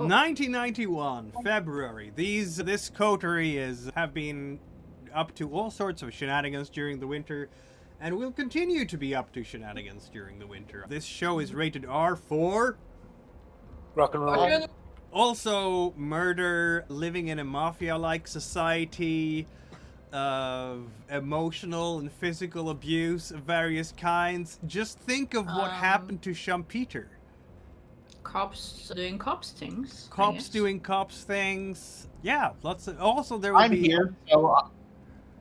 1991, February. This coterie have been up to all sorts of shenanigans during the winter, and will continue to be up to shenanigans during the winter. This show is rated R for rock and roll. Also, murder, living in a mafia-like society, emotional and physical abuse of various kinds. Just think of what happened to Schumpeter. Cops doing cops things. Cops doing cops things. Yeah, lots of. Also, there will I'm be. here, so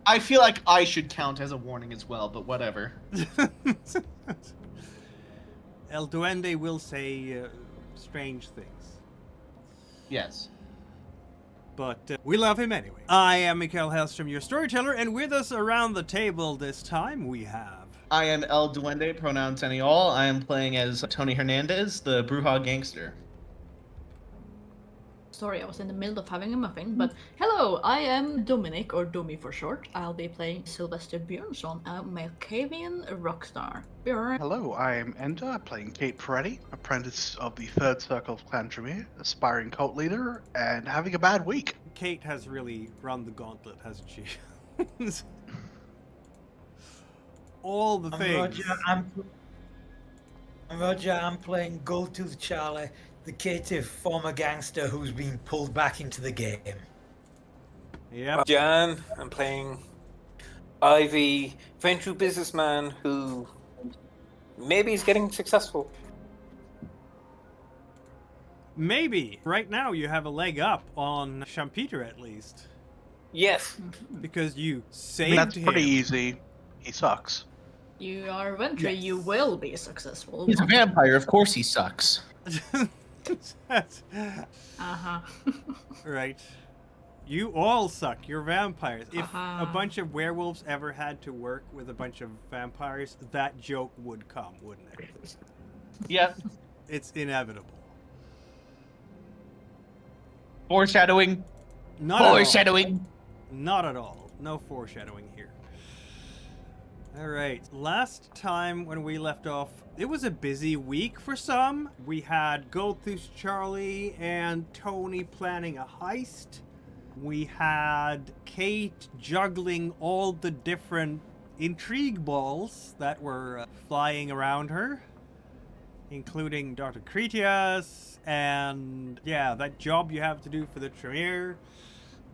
I feel like I should count as a warning as well, but whatever. El Duende will say strange things. Yes. But we love him anyway. I am Mikael Hellstrom, your storyteller, and with us around the table this time we have... I am El Duende, pronouns any all. I am playing as Tony Hernandez, the Bruja gangster. Sorry, I was in the middle of having a muffin, but hello, I am Dominic, or Domi for short. I'll be playing Sylvester Bjornsson, a Malkavian rock star. Bjorn. Hello, I am Enda, playing Kate Peretti, apprentice of the Third Circle of Clan Tremere, aspiring cult leader, and having a bad week. Kate has really run the gauntlet, hasn't she? All the things. Roger, I'm playing Goldtooth Charlie, the caitiff former gangster who's been pulled back into the game. Yep. Jan, I'm playing Ivy, Ventrue businessman who maybe is getting successful. Maybe. Right now you have a leg up on Schumpeter at least. Yes. Because you saved That's him. pretty easy. He sucks. You are Ventrue, Yes. you will be successful. He's a vampire, of course he sucks. Uh-huh. Right. You all suck. You're vampires. If Uh-huh. a bunch of werewolves ever had to work with a bunch of vampires, that joke would come, wouldn't it? Yeah. It's inevitable. Foreshadowing. Not at all. Foreshadowing. Not at all. No foreshadowing here. Alright, last time when we left off, it was a busy week for some. We had Goldtooth Charlie and Tony planning a heist. We had Kate juggling all the different intrigue balls that were flying around her, including Dr. Cretias, and yeah, that job you have to do for the Tremere.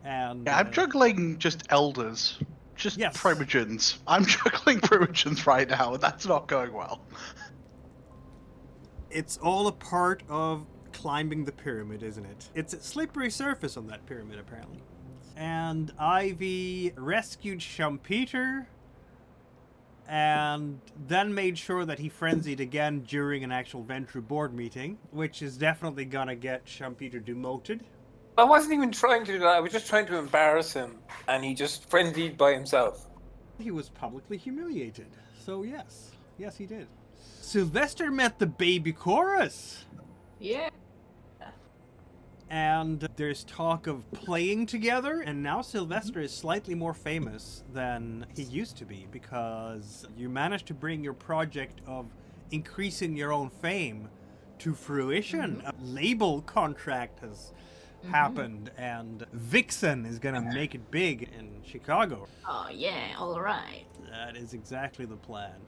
And Yeah, I'm juggling just elders. Just Yes. primogens. I'm juggling primogens right now, and that's not going well. It's all a part of climbing the pyramid, isn't it? It's a slippery surface on that pyramid, apparently. And Ivy rescued Schumpeter, and then made sure that he frenzied again during an actual Ventrue board meeting, which is definitely gonna get Schumpeter demoted. I wasn't even trying to do that. I was just trying to embarrass him, and he just frenzied by himself. He was publicly humiliated. So yes. Yes, he did. Sylvester met the baby chorus. Yeah. And there's talk of playing together, and now Sylvester is slightly more famous than he used to be, because you managed to bring your project of increasing your own fame to fruition. A label contract has happened, and Vixen is gonna make it big in Chicago. Oh yeah, alright. That is exactly the plan.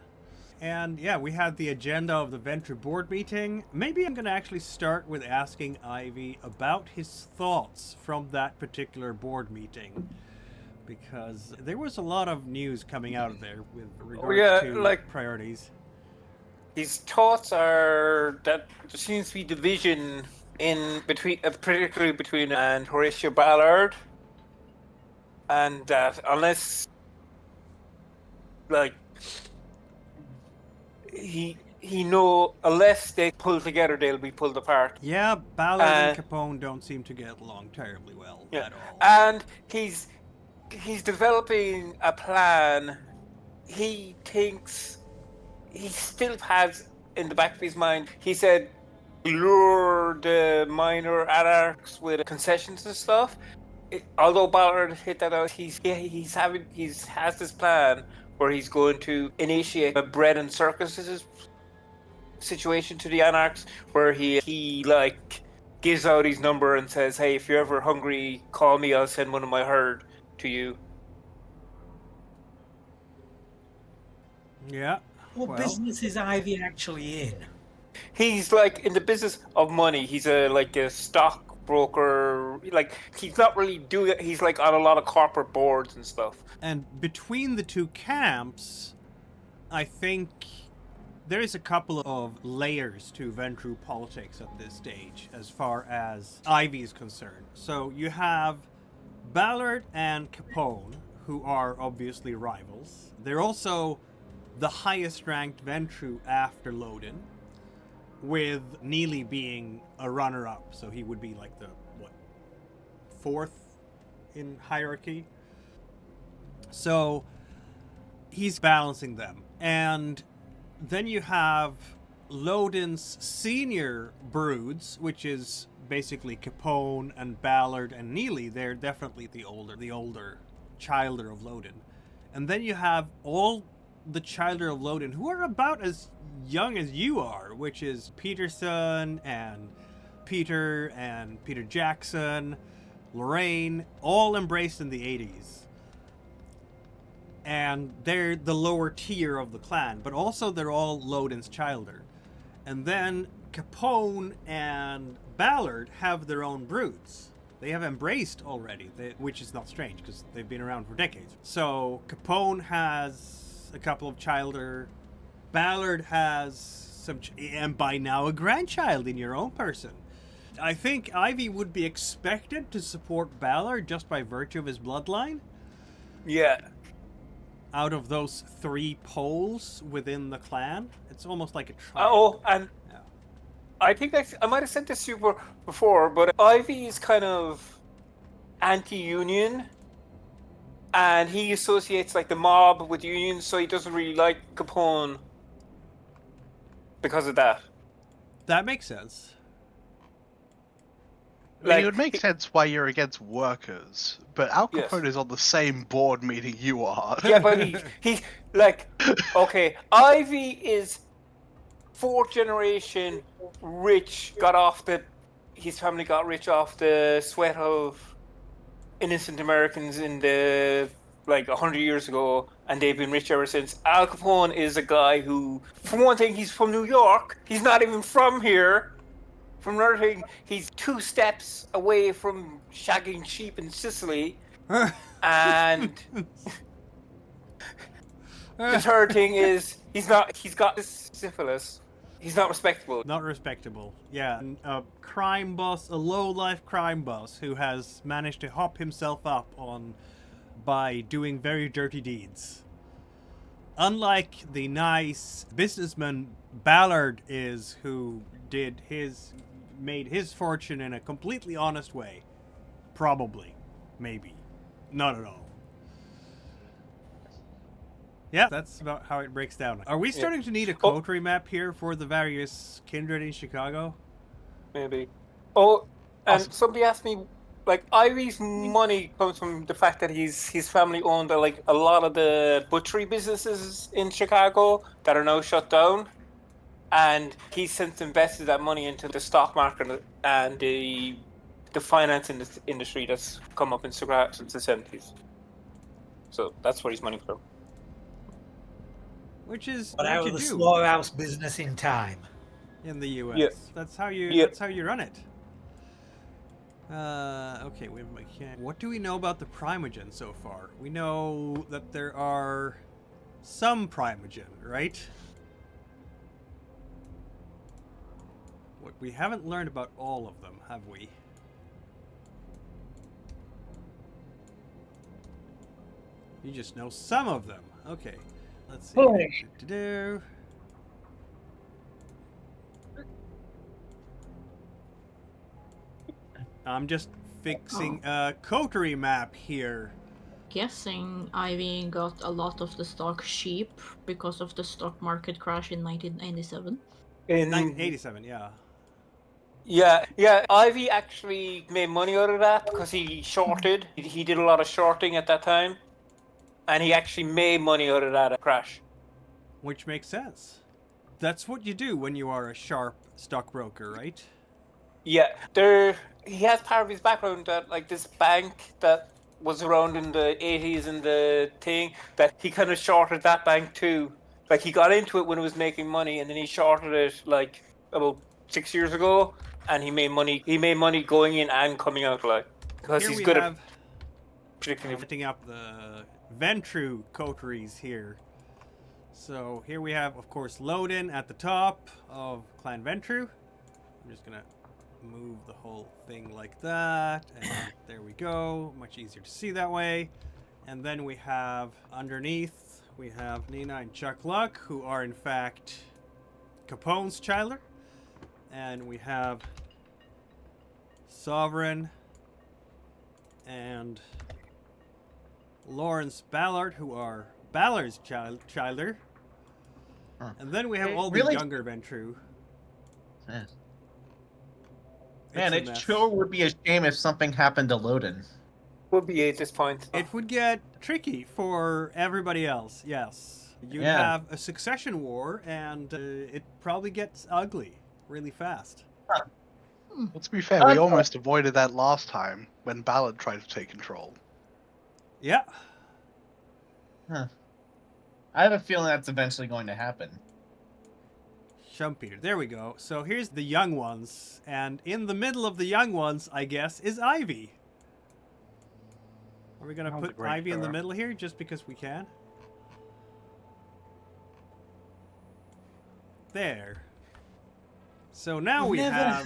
And yeah, we had the agenda of the Ventrue board meeting. Maybe I'm gonna actually start with asking Ivy about his thoughts from that particular board meeting, because there was a lot of news coming out of there with regards to priorities. His thoughts are that there seems to be division in between, particularly between and Horatio Ballard, and that unless, unless they pull together, they'll be pulled apart. Yeah, Ballard and Capone don't seem to get along terribly well at all. And he's developing a plan. He thinks he still has in the back of his mind. He said, lure the minor anarchs with concessions and stuff. Although Ballard hit that out, he has this plan where he's going to initiate a bread and circuses situation to the anarchs, where he gives out his number and says, "Hey, if you're ever hungry, call me. I'll send one of my herd to you." Yeah. What Well, business is Ivy actually in? He's like in the business of money. He's like a stockbroker. Like he's not really doing it. He's like on a lot of corporate boards and stuff. and between the two camps, I think there is a couple of layers to Ventrue politics at this stage as far as Ivy is concerned. So you have Ballard and Capone, who are obviously rivals. They're also the highest ranked Ventrue after Loden, with Neely being a runner-up, so he would be like the, fourth in hierarchy. So he's balancing them. And then you have Loden's senior broods, which is basically Capone and Ballard and Neely. They're definitely the older childer of Loden. And then you have all the childer of Loden who are about as young as you are, which is Peterson and Peter Jackson, Lorraine, all embraced in the 80s. And they're the lower tier of the clan, but also they're all Loden's childer. And then Capone and Ballard have their own broods. They have embraced already, which is not strange because they've been around for decades. So Capone has a couple of childer. Ballard has some, and by now a grandchild in your own person. I think Ivy would be expected to support Ballard just by virtue of his bloodline. Yeah. Out of those three poles within the clan, it's almost like a triangle. Oh, and Yeah. I think I might have said this to you before, but Ivy is kind of anti-union, and he associates like the mob with unions, so he doesn't really like Capone because of that. That makes sense. I mean, it would make sense why you're against workers, but Al Yes. Capone is on the same board meeting you are. Yeah, but he like, okay, Ivy is fourth generation rich, his family got rich off the sweat of innocent Americans in the, 100 years ago, and they've been rich ever since. Al Capone is a guy who, for one thing, he's from New York, he's not even from here. From another thing, he's 2 steps away from shagging sheep in Sicily, and the third thing is he's got syphilis. He's not respectable. Not respectable. Yeah, a crime boss, a low-life crime boss who has managed to hop himself up by doing very dirty deeds. Unlike the nice businessman Ballard is, who made his fortune in a completely honest way. Probably. Maybe. Not at all. Yeah, that's about how it breaks down. Are we starting to need a coterie map here for the various kindred in Chicago? Maybe. Oh, and somebody asked me, Ivy's money comes from the fact that his family owned a lot of the butchery businesses in Chicago that are now shut down, and he's since invested that money into the stock market and the finance industry that's come up in Chicago since the 70s. So that's where his money from. Which is But what out you of the do slaughterhouse business in time. in the U.S. Yeah. That's how you. Yeah. That's how you run it. Okay, we have mechanic. What do we know about the Primogen so far? We know that there are some Primogen, right? What we haven't learned about all of them, have we? You just know some of them. Okay. Let's see. Do-do-do. I'm just fixing a coterie map here. Guessing Ivy got a lot of the stock cheap because of the stock market crash in 1987. In 1987, yeah. Yeah. Ivy actually made money out of that because he shorted. He did a lot of shorting at that time, and he actually made money out of that crash. Which makes sense. That's what you do when you are a sharp stockbroker, right? Yeah, he has part of his background that like this bank that was around in the 80s and the thing that he kind of shorted that bank too. Like he got into it when it was making money, and then he shorted it like about 6 years ago, and he made money. He made money going in and coming out, like because Here he's we good have at predicting. setting up the Ventrue coteries here. So here we have, of course, Loden at the top of Clan Ventrue. I'm just gonna move the whole thing like that, and there we go. Much easier to see that way. And then we have underneath, we have Nina and Chuck Luck, who are in fact Capone's childer. And we have Sovereign and Lawrence Ballard, who are Ballard's childer. Huh. And then we have all the Really? younger Ventrue. Yeah. It's Man, a it mess. sure would be a shame if something happened to Loden. Would be at this point. It would get tricky for everybody else, yes. You'd Yeah. have a succession war, and it probably gets ugly really fast. Well, to be fair, we almost avoided that last time when Ballard tried to take control. Yeah. Huh. I have a feeling that's eventually going to happen. Schumpeter. There we go. So here's the young ones, and in the middle of the young ones, I guess, is Ivy. Are we going to Sounds put great Ivy in the for her. middle here just because we can? There. So now we have...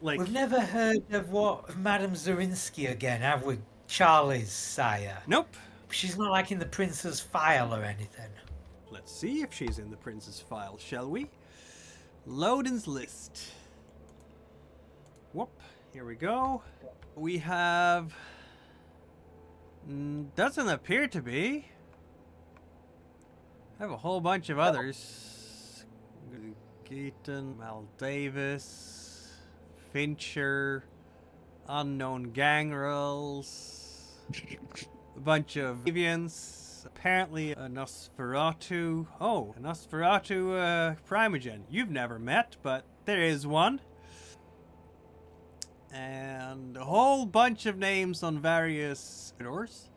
like, We've never heard of Madame Zarinsky again, have we? Charlie's sire. nope. She's not like in the Prince's file or anything. Let's see if she's in the prince's file, shall we? Loden's list. Whoop. Here we go. We have... doesn't appear to be. I have a whole bunch of others. Keaton, Mal Davis, Fincher, unknown gangrels, a bunch of avians, apparently a Nosferatu. Oh, a Nosferatu Primogen. You've never met, but there is one. And a whole bunch of names on various doors.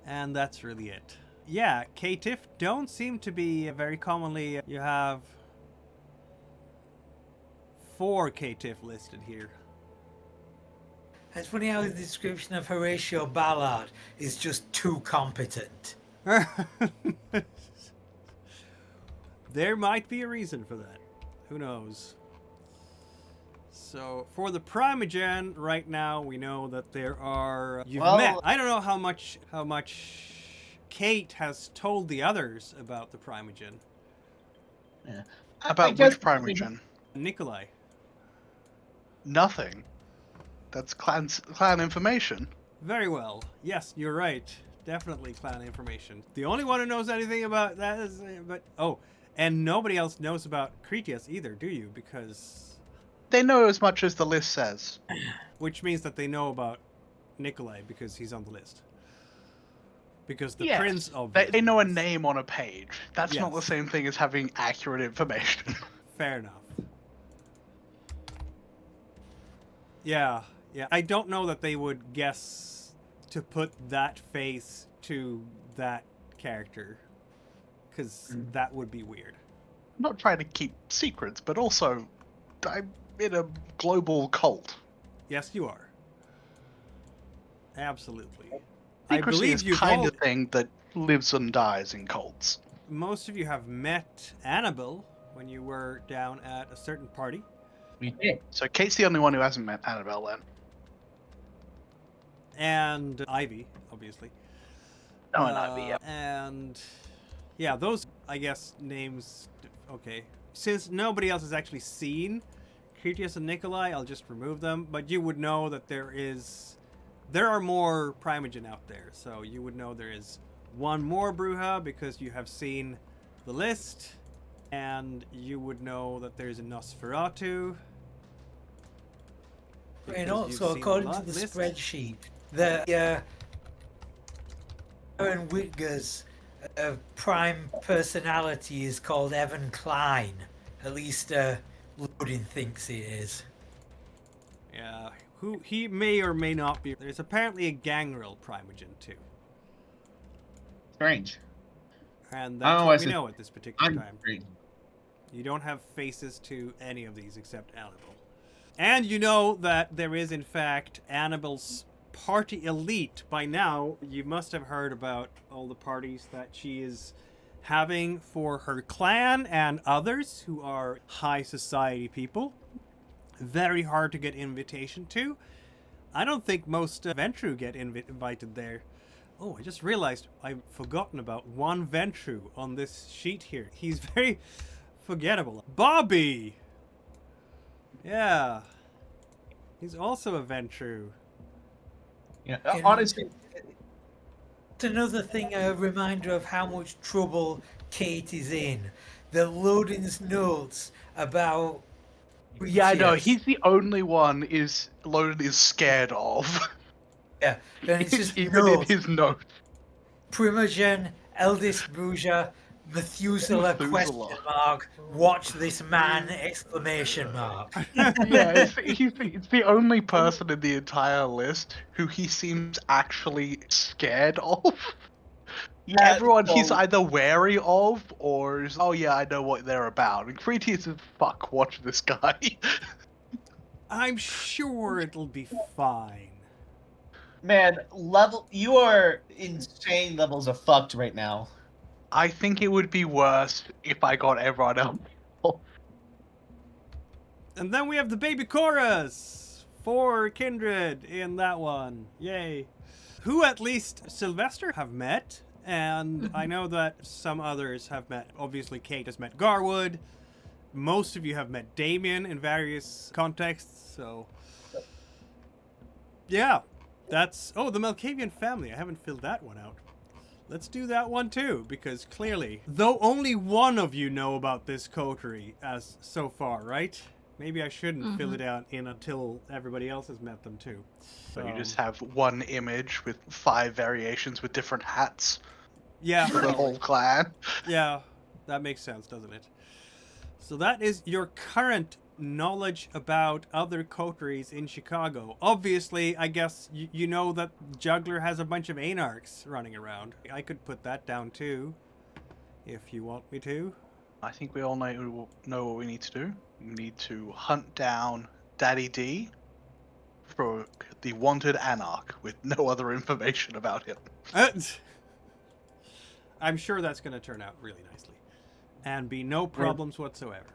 And that's really it. Yeah, K-Tiff don't seem to be very commonly. You have 4 K-Tiff listed here. It's funny how the description of Horatio Ballard is just too competent. There might be a reason for that. Who knows? So, for the Primogen, right now, we know that there are... You've Well- met. I don't know how much Kate has told the others about the Primogen. Yeah. About guess- which Primogen? Nikolai. Nothing. That's clan information. Very well. Yes, you're right. Definitely clan information. The only one who knows anything about that is... and nobody else knows about Cretias either, do you? Because... They know as much as the list says. Which means that they know about Nikolai because he's on the list. Because the Yes. prince of... They know a name on a page. That's not Yes. the same thing as having accurate information. Fair enough. Yeah. I don't know that they would guess to put that face to that character. Because that would be weird. I'm not trying to keep secrets, but also, I'm in a global cult. Yes, you are. Absolutely. Secrecy is you've kind all- of thing that lives and dies in cults. most of you have met Annabelle when you were down at a certain party. We did. So Kate's the only one who hasn't met Annabelle then. And Ivy, obviously. Oh, and Ivy, yeah. And yeah, those, I guess, names. Okay. Since nobody else has actually seen Cretias and Nikolai, I'll just remove them. But you would know that there are more Primogen out there. So you would know there is one more Bruja because you have seen the list. And you would know that there's a Nosferatu. because And you've also, seen according to lot the list. spreadsheet, the Aaron Whitger's prime personality is called Evan Klein. At least Loading thinks he is. Yeah, who he may or may not be. There's apparently a gangrel primogen too. Strange. And I don't that's know what why we I said know at this particular I'm time. strange. You don't have faces to any of these except Annabelle. And you know that there is, in fact, Annabelle's party elite. By now, you must have heard about all the parties that she is having for her clan and others who are high society people. Very hard to get invitation to. I don't think most Ventrue get invited there. Oh, I just realized I've forgotten about one Ventrue on this sheet here. He's very forgettable. Bobby! Yeah. He's also a Ventrue. Yeah, Can- honestly, It's another thing, a reminder of how much trouble Kate is in. That Loden's notes about. Yeah, I know. Yes. He's the only one Loden is scared of. Yeah, and it's just Even in notes. his notes. Primogen, eldest Bruja, Methuselah, question mark, watch this man, exclamation mark. Yeah, he's the only person in the entire list who he seems actually scared of. yeah, Everyone he's well, either wary of or is, oh yeah, I know what they're about. And Cretius is, fuck, watch this guy. I'm sure it'll be fine. man, you are insane levels of fucked right now. I think it would be worse if I got everyone else. And then we have the baby chorus for Kindred in that one. Yay. Who at least Sylvester have met. And I know that some others have met. Obviously, Kate has met Garwood. Most of you have met Damien in various contexts. So, yeah. That's... Oh, the Malkavian family. I haven't filled that one out. Let's do that one too, because clearly... Though only one of you know about this coterie as so far, right? Maybe I shouldn't fill it out in until everybody else has met them too. So you just have one image with 5 variations with different hats Yeah. for the whole clan. Yeah, that makes sense, doesn't it? So that is your current knowledge about other coteries in Chicago. Obviously, I guess you know that Juggler has a bunch of anarchs running around. I could put that down too, if you want me to. I think we all know what we need to do. We need to hunt down Daddy D for the wanted anarch with no other information about him. I'm sure that's going to turn out really nicely. And be no problems whatsoever.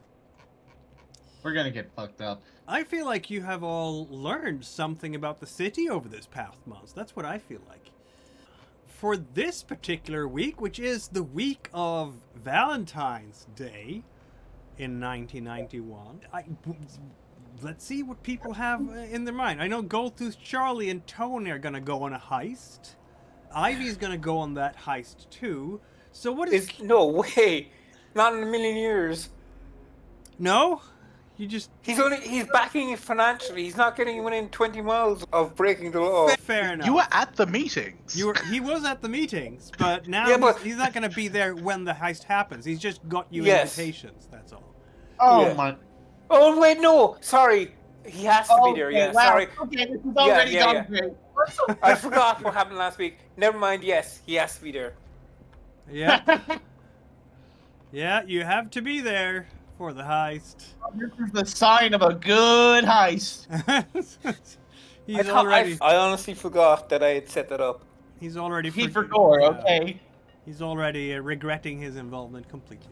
We're gonna get fucked up. I feel like you have all learned something about the city over this past month. That's what I feel like. For this particular week, which is the week of Valentine's Day in 1991, let's see what people have in their mind. I know Goldtooth Charlie and Tony are going to go on a heist. Ivy's going to go on that heist too. So what is... No way. Not in a million years. No? You just... He's backing it financially. He's not getting within 20 miles of breaking the law. Fair enough. You were at the meetings. He was at the meetings, but now Yeah, but- he's not going to be there when the heist happens. He's just got you Yes. invitations, that's all. Oh Yeah. my. Oh wait, no. Sorry. He has to be there. Okay, Yeah. wow. Sorry. Okay, this is already yeah, gone yeah. great. I forgot what happened last week. Never mind. Yes, he has to be there. Yeah. Yeah, you have to be there for the heist. This is the sign of a good heist. He's already... I honestly forgot that I had set that up. He's already... He for gore, okay. He's already regretting his involvement completely.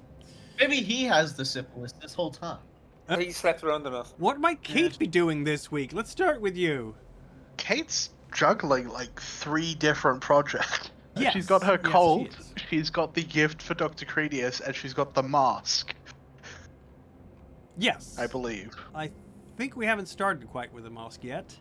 Maybe he has the syphilis this whole time. He slept around enough. What might Kate be doing this week? Let's start with you. Kate's juggling like 3 different projects. Yes, She's got her yes, cult, she is. she's got the gift for Dr. Cretius, and she's got the mask, Yes. I believe. I think we haven't started quite with the mask yet.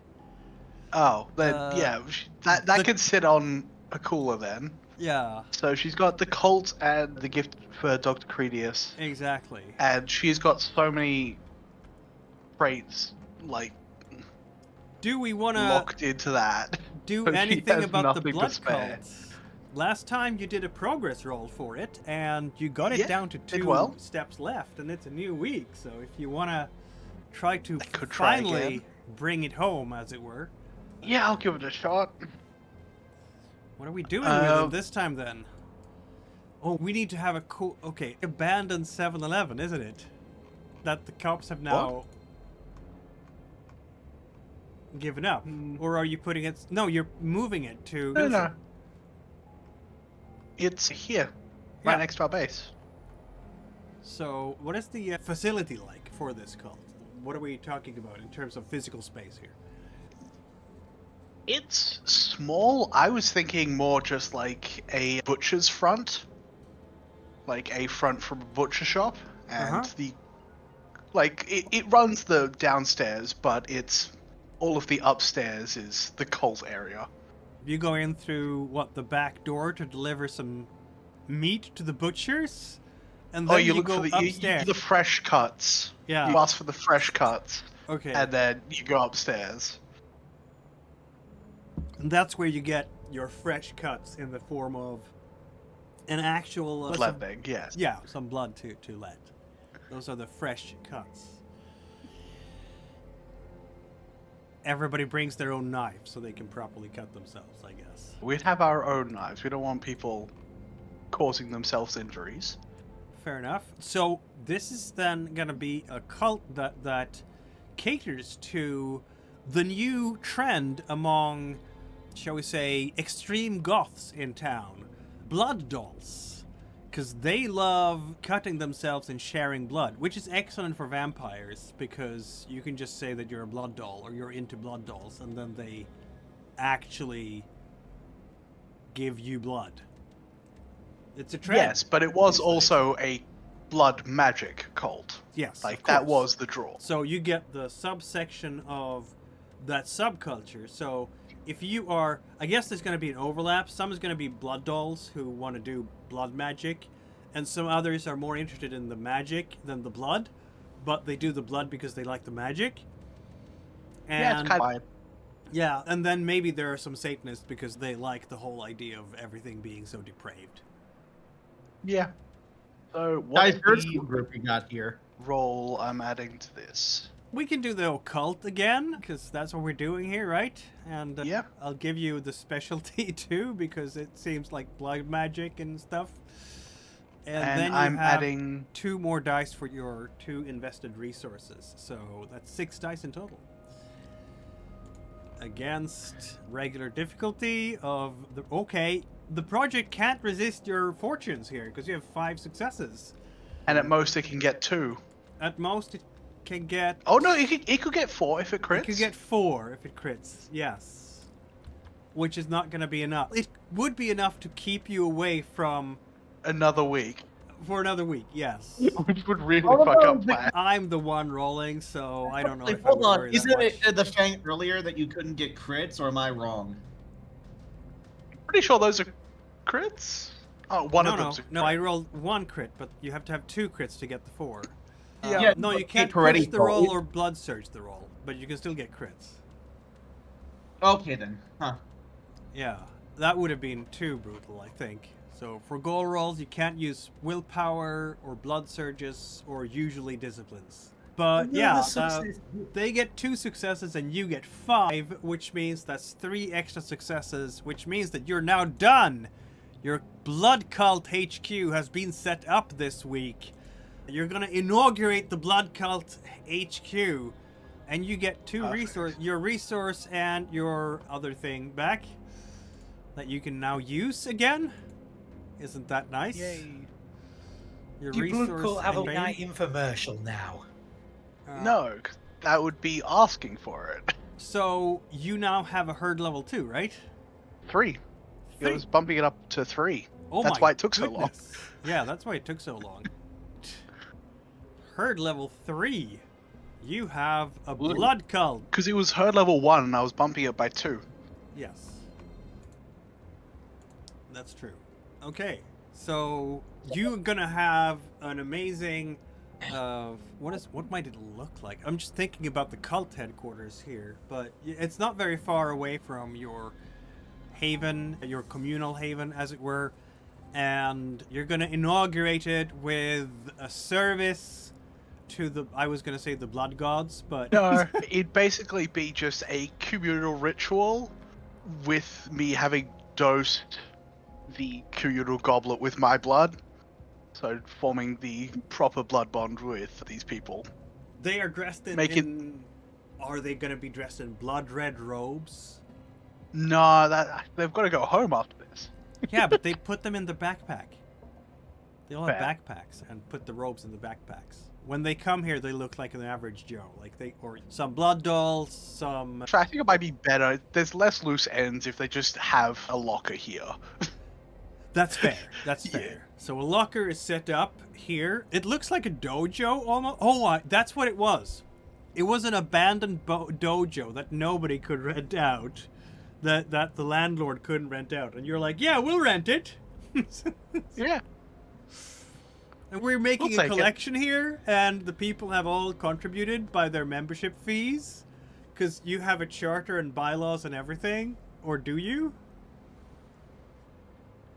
Oh, then yeah, that the- can sit on a cooler then. Yeah, So she's got the cult and the gift for Dr. Cretius, exactly. and she's got so many traits like Do we want to locked into that. do so she anything has about the nothing to blood spare. cult? Last time you did a progress roll for it, and you got it Yeah, down to did 2 well. steps left, and it's a new week. So if you want to try to could try finally again. bring it home, as it were. Yeah, I'll give it a shot. What are we doing with it this time then? Oh, we need to have a cool. Okay, abandoned 7-Eleven, isn't it? That the cops have now given up. Or are you putting it? No, you're moving it to. No, no. Wilson. It's here, Yeah. right next to our base. So, what is the facility like for this cult? What are we talking about in terms of physical space here? It's small. I was thinking more just like a butcher's front. Like a front from a butcher shop. And it runs the downstairs, but it's all of the upstairs is the cult area. You go in through the back door to deliver some meat to the butchers, and then you look go for the upstairs. the fresh cuts. Yeah. You ask for the fresh cuts, Okay. and then you go upstairs. And that's where you get your fresh cuts in the form of an actual Blood thing, yes. Yeah, some blood to let. Those are the fresh cuts. Everybody brings their own knife so they can properly cut themselves, I guess. We'd have our own knives. We don't want people causing themselves injuries. Fair enough. So this is then going to be a cult that caters to the new trend among, shall we say, extreme goths in town. Blood dolls. Because they love cutting themselves and sharing blood, which is excellent for vampires, because you can just say that you're a blood doll or you're into blood dolls, and then they actually give you blood. It's a trend. Yes, but it was also a blood magic cult. Yes, Like, of that course. was the draw. So you get the subsection of that subculture. So if you are, I guess there's going to be an overlap. Some is going to be blood dolls who want to do blood magic, and some others are more interested in the magic than the blood, but they do the blood because they like the magic. And Yeah, it's kind of fine. yeah, and then maybe there are some Satanists because they like the whole idea of everything being so depraved. Yeah. So, Guys, what's here's the the group we got here. role I'm adding to this? We can do the occult again, because that's what we're doing here, right? And Yeah. I'll give you the specialty too, because it seems like blood magic and stuff. And then you I'm have adding... 2 more dice for your 2 invested resources. So that's 6 dice in total. Against regular difficulty of the... Okay, the project can't resist your fortunes here, because you have 5 successes. And at most it can get 2. At most, it can get... Oh no, it could get 4 if it crits. It could get 4 if it crits, yes. Which is not going to be enough. It would be enough to keep you away from... another week. For another week, yes. Which would really Oh, fuck no, up plans. I'm the one rolling, so I don't know if I Hold would on, worry that isn't much. it the thing earlier that you couldn't get crits, or am I wrong? Pretty sure those are crits? Oh, one of them's a No, I rolled 1 crit, but you have to have 2 crits to get the 4. Yeah, No, you but can't Peretti push the roll. roll or blood surge the roll, but you can still get crits. Okay then, huh? Yeah, that would have been too brutal, I think. So for goal rolls, you can't use willpower or blood surges or usually disciplines. But yeah, they get 2 successes and you get 5, which means that's 3 extra successes, which means that you're now done. Your Blood Cult HQ has been set up this week. You're gonna inaugurate the Blood Cult HQ, and you get 2 resource, your resource and your other thing back that you can now use again. Isn't that nice? Yay. Your Do Blood resource Cult have a and bane. night infomercial now? No, 'cause that would be asking for it. So you now have a herd level 2, right? 3. It was bumping it up to 3. Oh That's my why it took so long. goodness. Yeah, that's why it took so long. Herd level 3. You have a Ooh. blood cult. Because it was herd level 1 and I was bumping it by 2. Yes. That's true. Okay, so you're gonna have an amazing. What might it look like? I'm just thinking about the cult headquarters here, but it's not very far away from your haven, your communal haven, as it were, and you're gonna inaugurate it with a service to the, I was going to say the blood gods, but... No, it'd basically be just a communal ritual with me having dosed the communal goblet with my blood. So forming the proper blood bond with these people. They are dressed in... Are they going to be dressed in blood red robes? No, they've got to go home after this. Yeah, but they put them in the backpack. They all have Fair. backpacks and put the robes in the backpacks. When they come here, they look like an average Joe. Or some blood dolls, some... So I think it might be better. There's less loose ends if they just have a locker here. That's fair. That's Yeah. fair. So a locker is set up here. It looks like a dojo almost. Oh, that's what it was. It was an abandoned dojo that nobody could rent out. That the landlord couldn't rent out. And you're like, yeah, we'll rent it. Yeah. And we're making We'll a take it. collection here, and the people have all contributed by their membership fees. Because you have a charter and bylaws and everything. Or do you?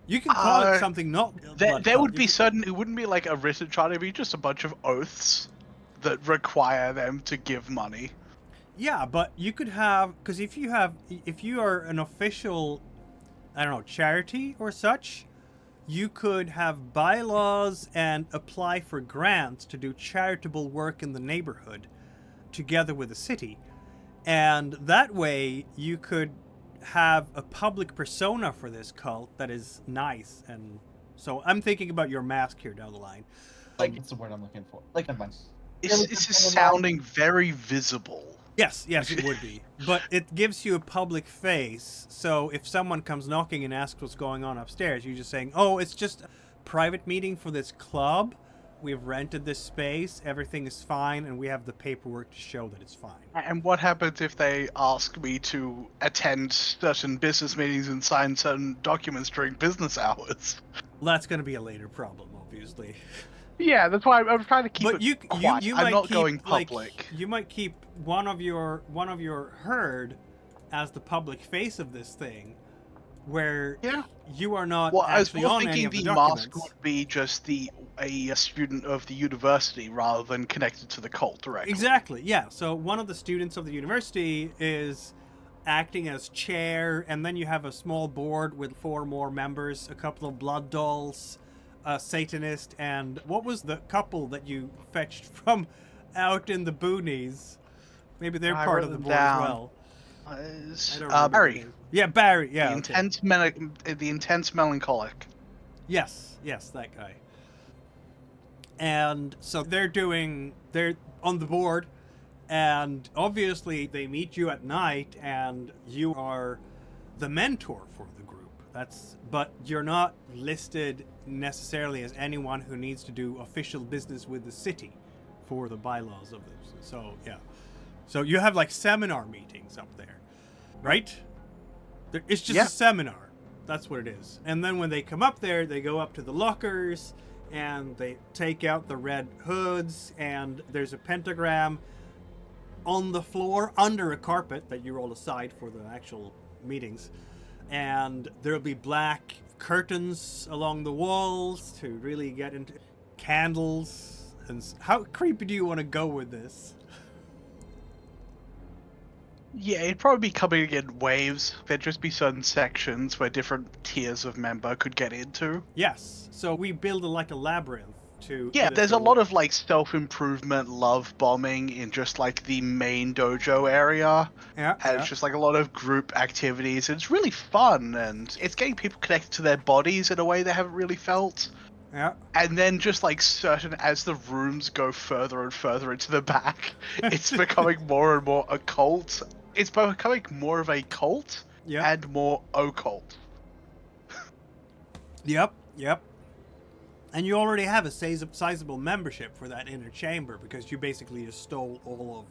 You can call it something not... There would be certain... It wouldn't be like a written charter. It'd be just a bunch of oaths that require them to give money. Yeah, but you could have... Because if you are an official, I don't know, charity or such, you could have bylaws and apply for grants to do charitable work in the neighborhood together with the city. And that way you could have a public persona for this cult that is nice. And so I'm thinking about your mask here down the line. Like, it's the word I'm looking for. Like, never mind. This is sounding very visible. Yes, it would be. But it gives you a public face, so if someone comes knocking and asks what's going on upstairs, you're just saying, oh, it's just a private meeting for this club. We've rented this space, everything is fine, and we have the paperwork to show that it's fine. And what happens if they ask me to attend certain business meetings and sign certain documents during business hours? Well, that's going to be a later problem, obviously. Yeah, that's why I'm trying to keep But it quiet. you I'm might not keep, going like, public. you might keep one of your herd as the public face of this thing, where Yeah. you are not Well, I was actually more on any thinking of the the documents. mask would be just a student of the university rather than connected to the cult directly. Exactly, yeah. So one of the students of the university is acting as chair, and then you have a small board with 4 more members, a couple of blood dolls, a Satanist, and what was the couple that you fetched from out in the boonies? Maybe they're I part wrote of the them board down. as well. I don't remember Barry. their name. Yeah, Barry. Yeah. The intense melancholic. Yes, that guy. And so they're on the board, and obviously they meet you at night, and you are the mentor for the group. But you're not listed necessarily as anyone who needs to do official business with the city for the bylaws of this. So yeah. So you have like seminar meetings up there, right? It's just a seminar. That's what it is. And then when they come up there, they go up to the lockers and they take out the red hoods, and there's a pentagram on the floor under a carpet that you roll aside for the actual meetings. And there'll be black curtains along the walls to really get into candles. And how creepy do you want to go with this? Yeah, it'd probably be coming in waves. There'd just be certain sections where different tiers of member could get into. Yes. So we build like a labyrinth to... Yeah, there's a lot of like self-improvement, love bombing in just like the main dojo area. Yeah. And it's just like a lot of group activities. It's really fun, and it's getting people connected to their bodies in a way they haven't really felt. Yeah. And then just like certain, as the rooms go further and further into the back, it's becoming more and more occult. It's becoming more of a cult and more occult. Yep. And you already have a sizable membership for that inner chamber, because you basically just stole all of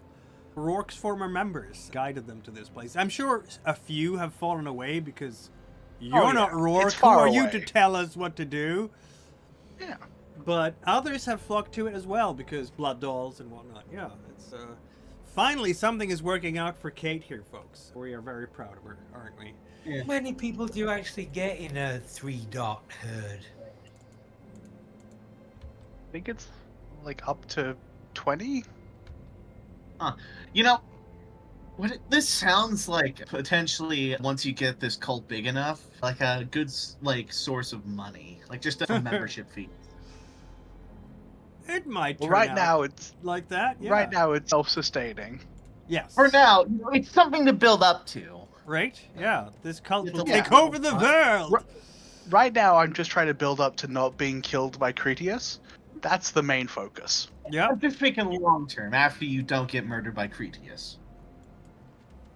Rourke's former members, guided them to this place. I'm sure a few have fallen away because you're not Rourke. Who are you to tell us what to do? Yeah. But others have flocked to it as well because blood dolls and whatnot. Yeah, it's finally something is working out for Kate here, folks. We are very proud of her, aren't we? How many people do you actually get in a 3-dot herd? I think it's like up to 20? You know, this sounds like potentially once you get this cult big enough, like a good like source of money, like just a membership fee. It might Well, turn right out now it's like that. Yeah. right now it's self-sustaining. Yes. For now, it's something to build up to. Right? Yeah. This cult will Yeah. take over the world. Right now, I'm just trying to build up to not being killed by Cretius. That's the main focus. Yep. I'm just thinking long term, after you don't get murdered by Cretius.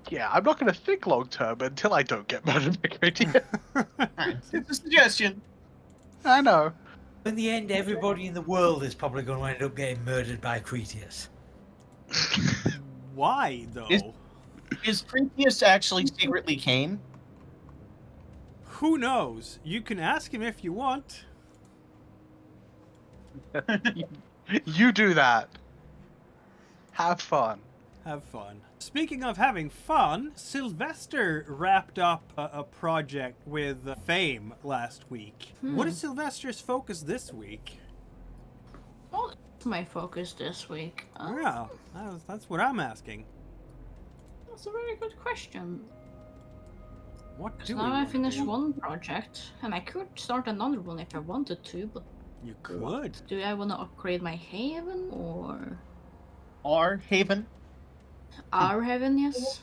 Yeah, I'm not going to think long term until I don't get murdered by Cretius. Alright, it's a suggestion. I know. In the end, everybody in the world is probably going to end up getting murdered by Cretius. Why though? Is Cretius actually secretly Cain? Who knows? You can ask him if you want. You do that. Have fun. Have fun. Speaking of having fun, Sylvester wrapped up a project with Fame last week. What is Sylvester's focus this week? What's my focus this week? Yeah, that's what I'm asking. That's a very good question. What So do we now I wanna finished do? one project, and I could start another one if I wanted to, but You could. do I want to upgrade my haven or Our Haven? our haven? Yes.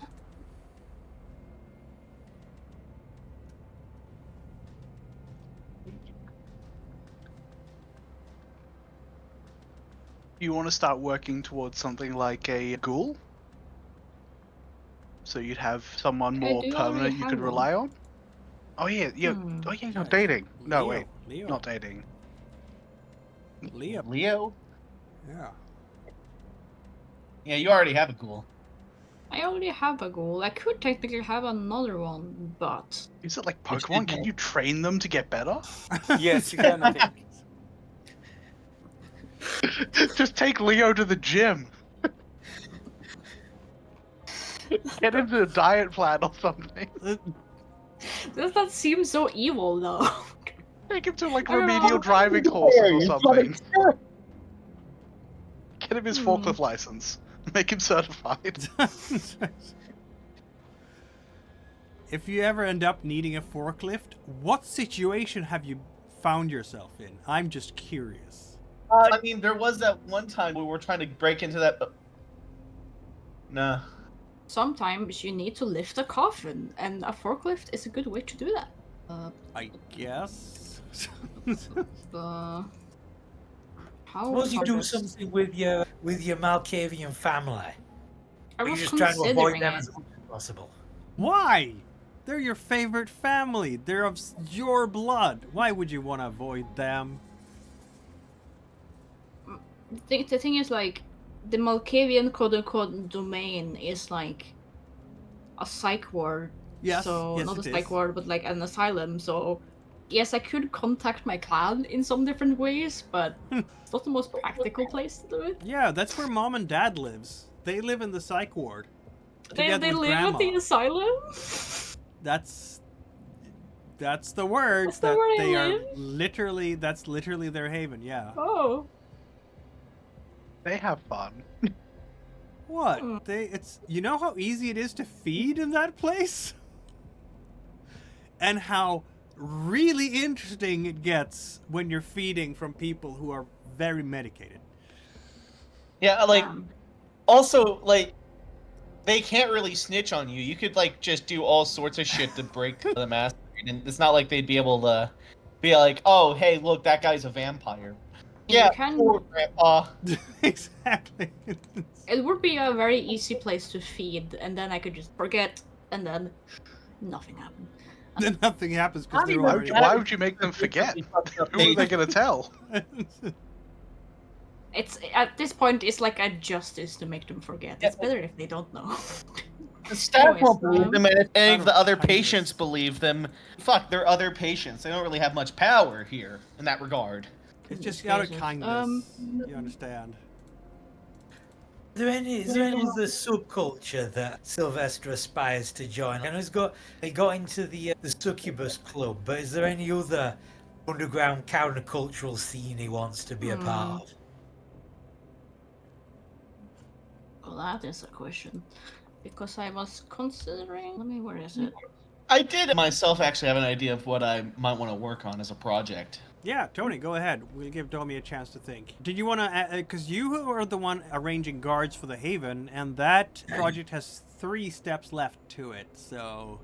You want to start working towards something like a ghoul? So you'd have someone I more do permanent already you have could one. rely on? Oh yeah, yeah. Hmm. Oh yeah, you're Right. dating. No, Leo, wait, Leo. not dating. Leo. Leo? Yeah. Yeah, you already have a ghoul. I already have a goal. I could technically have another one, but Is it like Which Pokemon? did Can more. you train them to get better? Yes, you can, I think. Just take Leo to the gym. Get him to a diet plan or something. that seems so evil, though. Take him to like I don't remedial know. driving courses or something. Get him his forklift license. Make him certified. If you ever end up needing a forklift, what situation have you found yourself in? I'm just curious. I mean, there was that one time we were trying to break into that. Nah. Sometimes you need to lift a coffin, and a forklift is a good way to do that. I guess. How Suppose you hard do is- something with your Malkavian family. I Or you're was just trying to avoid considering them it. as much as possible. Why? They're your favorite family. They're of your blood. Why would you want to avoid them? The thing is, like, the Malkavian quote-unquote domain is like a psych ward. Yes, So yes, not a it psych is. ward, but like an asylum. So yes, I could contact my clan in some different ways, but it's not the most practical place to do it. Yeah, that's where mom and dad lives. They live in the psych ward. They together with live at the grandma. asylum. That's the word. That's the that where they they are live? literally. That's literally their haven. Yeah. Oh. They have fun. What? Hmm. It's you know how easy it is to feed in that place? And how really interesting it gets when you're feeding from people who are very medicated. Yeah, like, Um, also, like, they can't really snitch on you. You could, like, just do all sorts of shit to break the mask. And it's not like they'd be able to be like, oh, hey, look, that guy's a vampire. You Yeah, can- poor grandpa. Exactly. it would be a very easy place to feed, and then I could just forget, and then nothing happened. Then nothing happens because they're Why already. why would you make them forget? Who are they gonna tell? It's at this point, it's like a justice to make them forget. It's better if they don't know. The staff won't Anyways, believe them, and if any of the other kindness. patients believe them, fuck, they're other patients. They don't really have much power here in that regard. It's just Goodness out of gracious. kindness. You understand? Is there any other subculture that Sylvester aspires to join? I know he got into the Succubus Club, but is there any other underground countercultural scene he wants to be a part of? that is a question. Because I was considering. Where is it? I did myself actually have an idea of what I might want to work on as a project. Yeah, Tony, go ahead. We'll give Tommy a chance to think. Did you want to, because you are the one arranging guards for the Haven, and that project has 3 steps left to it, so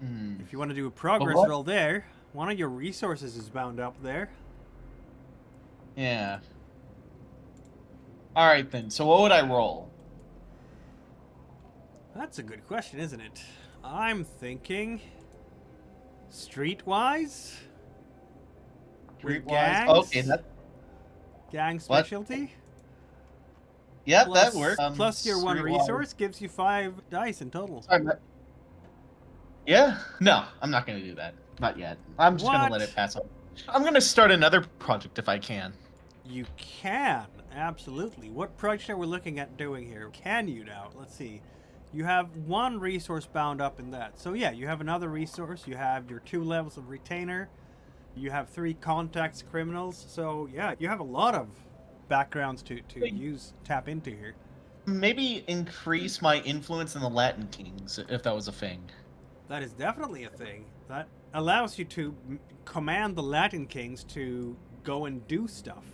if you want to do a progress roll there, one of your resources is bound up there. Yeah. Alright then, so what would I roll? That's a good question, isn't it? I'm thinking streetwise? With gangs? Okay, that... Gang specialty? Yep, Plus- that works. Plus your 1 streetwise. resource gives you 5 dice in total. Sorry, yeah? No, I'm not going to do that. Not yet. I'm just going What? to let it pass on. I'm going to start another project if I can. You can, absolutely. What project are we looking at doing here? Can you now? Let's see. You have 1 resource bound up in that. So yeah, you have another resource. You have your 2 levels of retainer. You have 3 contacts criminals. So yeah, you have a lot of backgrounds to tap into here. Maybe increase my influence in the Latin Kings, if that was a thing. That is definitely a thing. That allows you to command the Latin Kings to go and do stuff.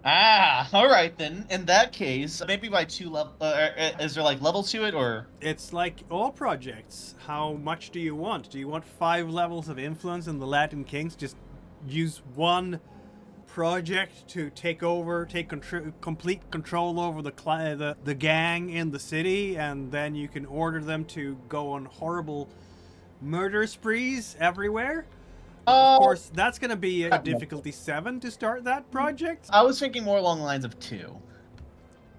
Ah, alright then. In that case, maybe by 2 level... is there like levels to it, or...? It's like all projects. How much do you want? Do you want 5 levels of influence in the Latin Kings? Just use 1 project to take over, complete control over the gang in the city, and then you can order them to go on horrible murder sprees everywhere? Of course, that's going to be a difficulty 7 to start that project. I was thinking more along the lines of 2.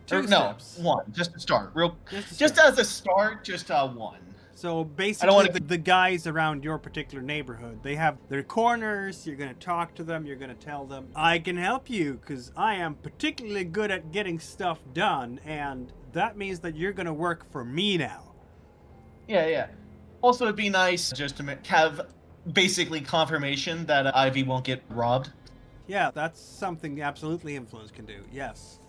2 No, steps. 1. Just to start. Just Just as a start, just 1. So basically, wanna- the guys around your particular neighborhood, they have their corners. You're going to talk to them. You're going to tell them, I can help you because I am particularly good at getting stuff done. And that means that you're going to work for me now. Yeah, yeah. Also, it'd be nice just to have basically confirmation that Ivy won't get robbed. Yeah, that's something absolutely influence can do. Yes.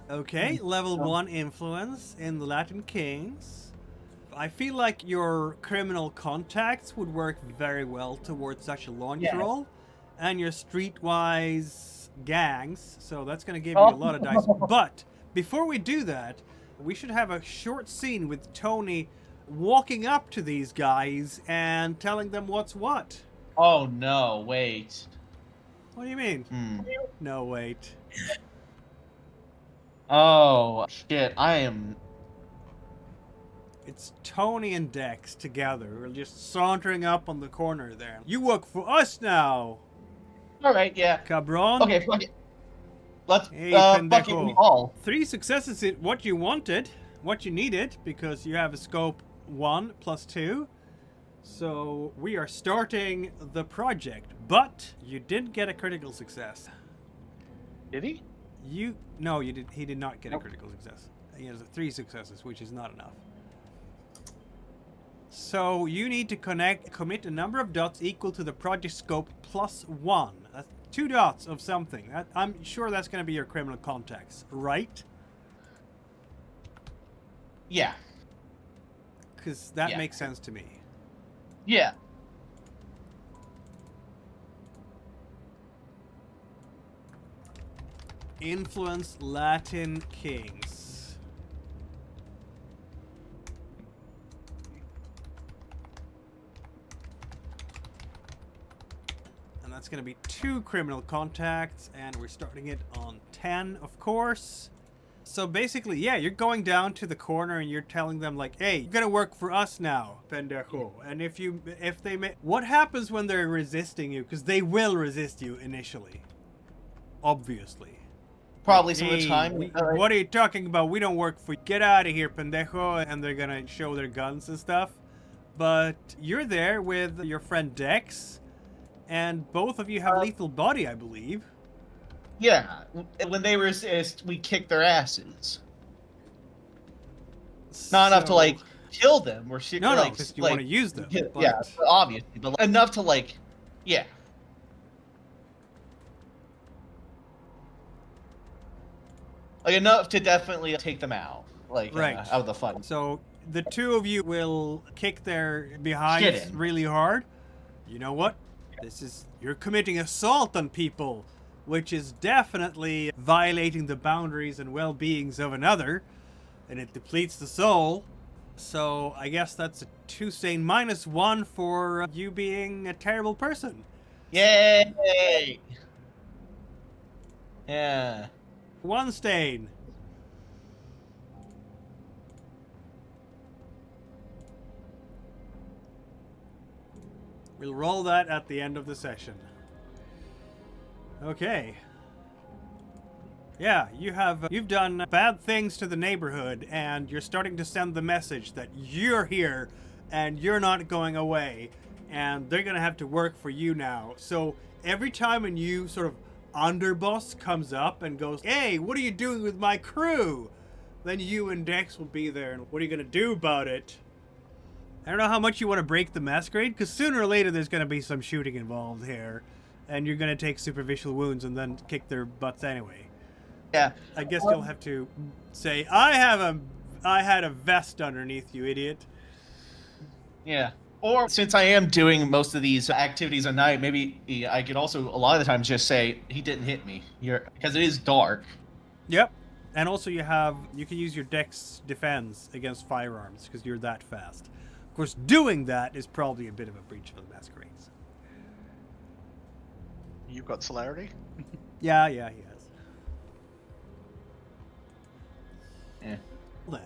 Okay, level 1 influence in the Latin Kings. I feel like your criminal contacts would work very well towards such a launch roll. And your streetwise gangs, so that's going to give you a lot of dice. But before we do that, we should have a short scene with Tony walking up to these guys and telling them what's what. Oh no, wait. What do you mean? No, wait. Oh, shit, I am... It's Tony and Dex together. We're just sauntering up on the corner there. You work for us now, Alright, yeah. cabron. Okay, fuck it. Let's, Hey, fuck it, pendejo. we all. 3 successes is what you wanted, what you needed, because you have a scope 1 plus 2. So we are starting the project, but you didn't get a critical success. Did he? No, you did. He did not get a critical success. He has 3 successes, which is not enough. So you need to commit a number of dots equal to the project scope plus 1. That's 2 dots of something. I'm sure that's going to be your criminal contacts, right? Yeah. Because that Yeah. makes sense to me. Yeah. Influence Latin Kings. And that's going to be 2 criminal contacts, and we're starting it on 10, of course. So basically, yeah, you're going down to the corner and you're telling them like, hey, you're going to work for us now, pendejo. And if they what happens when they're resisting you? Because they will resist you initially. Obviously. Probably some of the Hey, time. what are you talking about? We don't work for you. Get out of here, pendejo. And they're gonna show their guns and stuff. But you're there with your friend Dex, and both of you have lethal body, I believe. Yeah. When they resist, we kick their asses. Not enough to, So- like, kill them. We're No, like, because you like, want to use them. Yeah, but- yeah, obviously. But enough to, like, yeah. enough to definitely take them out, like Right. out of the fun. So the two of you will kick their behinds Shit in. really hard. You know what? You're committing assault on people, which is definitely violating the boundaries and well-beings of another, and it depletes the soul. So I guess that's a 2 stain minus 1 for you being a terrible person. Yay! Yeah. 1 stain. We'll roll that at the end of the session. Okay. Yeah, you've done bad things to the neighborhood, and you're starting to send the message that you're here and you're not going away, and they're gonna have to work for you now. So every time a new sort of underboss comes up and goes, "Hey, what are you doing with my crew?" Then you and Dex will be there, and what are you gonna do about it? I don't know how much you want to break the masquerade, because sooner or later there's gonna be some shooting involved here, and you're gonna take superficial wounds and then kick their butts anyway. Yeah. I guess you'll have to say, I had a vest underneath, you idiot. Yeah. Or since I am doing most of these activities at night, maybe I could also a lot of the times just say he didn't hit me. Because it is dark. Yep. And also you can use your dex defense against firearms because you're that fast. Of course, doing that is probably a bit of a breach of the masquerades. You've got celerity? Yeah, he has. Yeah. Then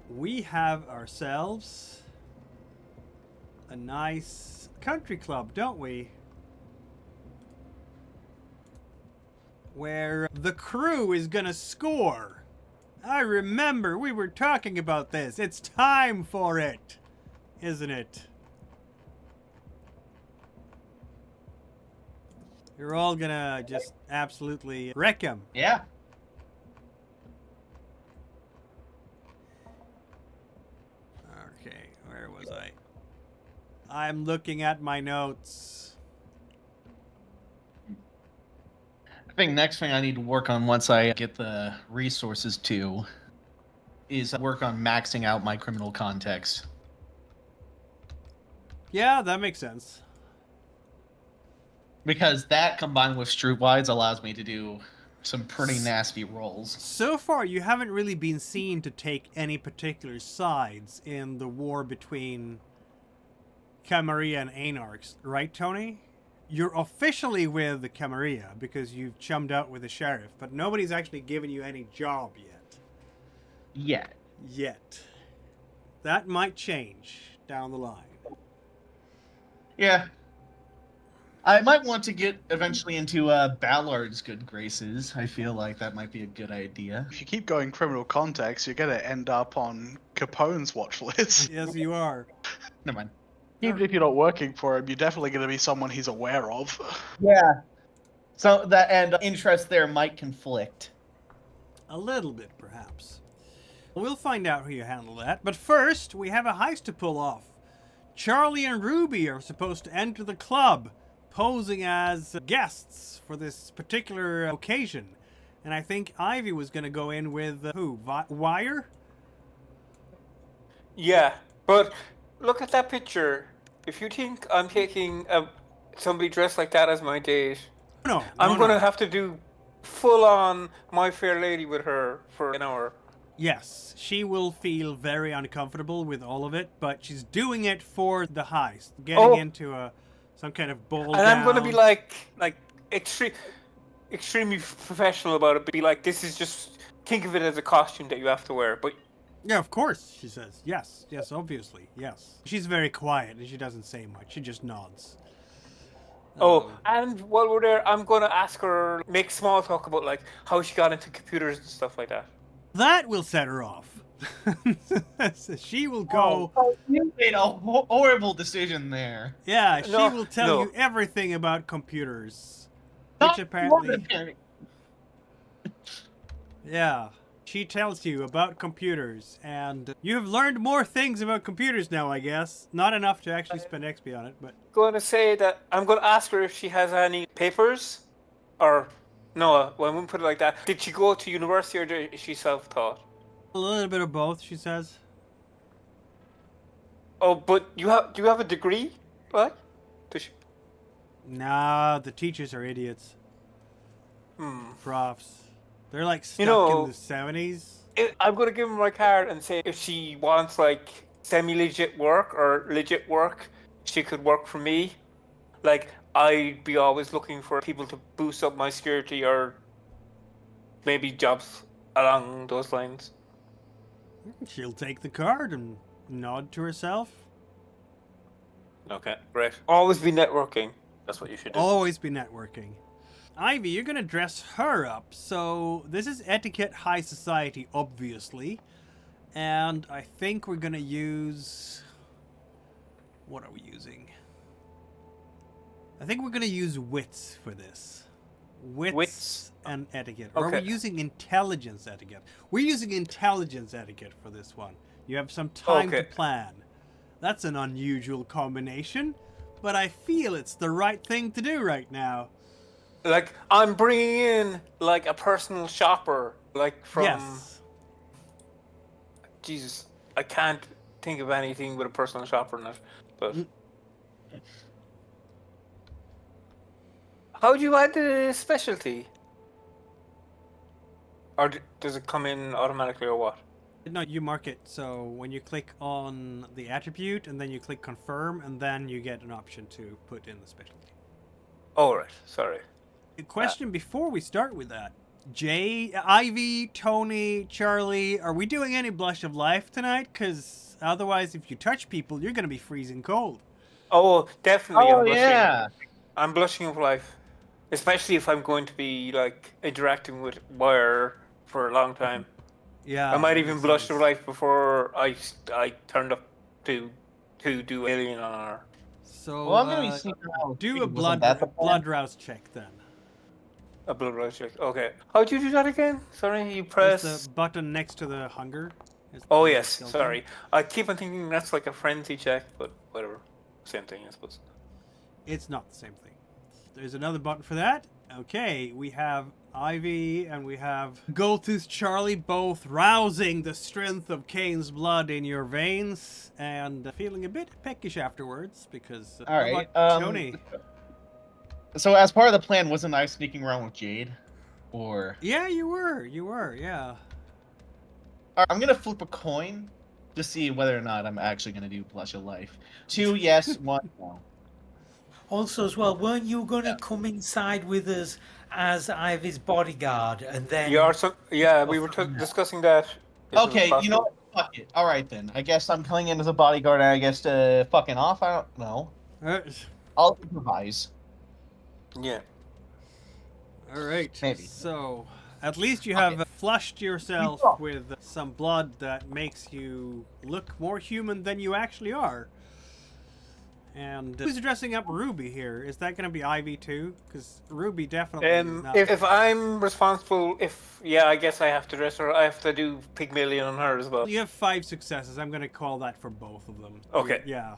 we have ourselves a nice country club, don't we? Where the crew is gonna score. I remember we were talking about this. It's time for it, isn't it? You're all gonna just absolutely wreck him. Yeah. Okay, where was I? I'm looking at my notes. I think next thing I need to work on once I get the resources to is work on maxing out my criminal context. Yeah, that makes sense. Because that combined with Streetwise allows me to do some pretty nasty rolls. So far, you haven't really been seen to take any particular sides in the war between Camarilla and Anarchs, right, Tony? You're officially with the Camarilla because you've chummed out with the sheriff, but nobody's actually given you any job yet. Yeah. Yet. That might change down the line. Yeah. I might want to get eventually into Ballard's good graces. I feel like that might be a good idea. If you keep going criminal context, you're going to end up on Capone's watch list. Yes, you are. Never mind. Even if you're not working for him, you're definitely going to be someone he's aware of. Yeah. So that and interest there might conflict. A little bit, perhaps. We'll find out how you handle that. But first, we have a heist to pull off. Charlie and Ruby are supposed to enter the club, posing as guests for this particular occasion. And I think Ivy was going to go in with, who? Wire? Yeah, but look at that picture. If you think I'm taking somebody dressed like that as my date, No, I'm going to have to do full-on My Fair Lady with her for an hour. Yes, she will feel very uncomfortable with all of it, but she's doing it for the heist, getting into some kind of ball And I'm going to be like extremely professional about it. Be like, this is just, think of it as a costume that you have to wear. But yeah, of course, she says. Yes, obviously, yes. She's very quiet and she doesn't say much. She just nods. And while we're there, I'm going to ask her, make small talk about like how she got into computers and stuff like that. That will set her off. She will go. You made a horrible decision there. Yeah, she No, will tell no. you everything about computers. Not Which apparently. apparently. Yeah, she tells you about computers, and you have learned more things about computers now, I guess. Not enough to actually spend XP on it, but. Going to say that I'm going to ask her if she has any papers or No, I wouldn't put it like that. Did she go to university or is she self-taught? A little bit of both, she says. Oh, but do you have a degree? What? Does she? Nah, the teachers are idiots. Profs. They're like stuck know- in the 70s. I'm gonna give her my card and say if she wants like semi-legit work or legit work, she could work for me. Like I'd be always looking for people to boost up my security or maybe jobs along those lines. She'll take the card and nod to herself. Okay, great. Always be networking. That's what you should do. Always be networking. Ivy, you're gonna dress her up. So this is etiquette high society, obviously. And I think we're gonna use... What are we using? I think we're gonna use wits for this. Wits and etiquette. Or are we Okay. using intelligence etiquette? We're using intelligence etiquette for this one. You have some time to Okay. plan. That's an unusual combination, but I feel it's the right thing to do right now. Like I'm bringing in like a personal shopper, like from Yes. Jesus. I can't think of anything with a personal shopper in it. But how do you add the specialty? Or does it come in automatically or what? No, you mark it. So when you click on the attribute and then you click confirm, and then you get an option to put in the specialty. Oh, right. Sorry. A question before we start with that. Jay, Ivy, Tony, Charlie, are we doing any Blush of Life tonight? Because otherwise, if you touch people, you're going to be freezing cold. Oh, definitely. Oh I'm blushing. yeah. I'm blushing of life. Especially if I'm going to be like interacting with Wire for a long time. Yeah. I might even makes blush sense. of life before I turned up to do Alien on her. So, Well, I'm gonna be sneaking out. do a Wasn't blood that the plan? blood rouse check then. A blood rush check. Okay. How'd you do that again? Sorry, you Press press. the button next to the hunger. Oh the yes, skeleton. sorry. I keep on thinking that's like a frenzy check, but whatever. Same thing, I suppose. It's not the same thing. There's another button for that. Okay, we have Ivy and we have Goldtooth Charlie, both rousing the strength of Kane's blood in your veins and feeling a bit peckish afterwards because. All right. How about Tony? So as part of the plan, wasn't I sneaking around with Jade? Or Yeah, you were. Yeah. all right, I'm gonna flip a coin to see whether or not I'm actually gonna do Blush of Life. 2 yes, 1 no. Also, as well, weren't you going to come inside with us as Ivy's bodyguard and then? We were discussing that. if it was Okay, you know possible. what? Fuck it. All right then. I guess I'm coming in as a bodyguard, and I guess fucking off. I don't know. I'll improvise. Yeah. All right. Maybe. So, at least you have flushed yourself Yeah. with some blood that makes you look more human than you actually are. And who's dressing up Ruby here? Is that going to be Ivy too? Because Ruby definitely is not. If I'm responsible, I guess I have to dress her. I have to do Pygmalion on her as well. You have 5 successes. I'm going to call that for both of them. Okay. Yeah.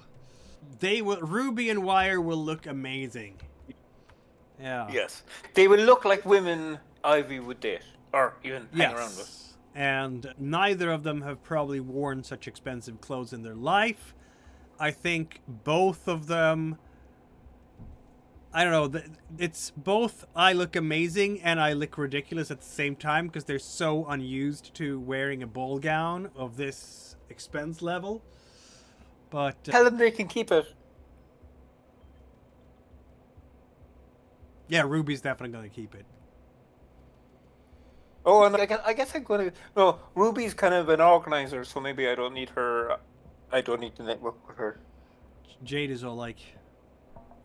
They will. Ruby and Wire will look amazing. Yeah. Yes, they will look like women Ivy would date or even hang around with. Yes. And neither of them have probably worn such expensive clothes in their life. I think both of them, I don't know, it's both I look amazing and I look ridiculous at the same time because they're so unused to wearing a ball gown of this expense level. But Tell them they can keep it. yeah, Ruby's definitely going to keep it. Oh, and I guess I'm going to. No, Ruby's kind of an organizer, so maybe I don't need her. I don't need to network with her. Jade is all like,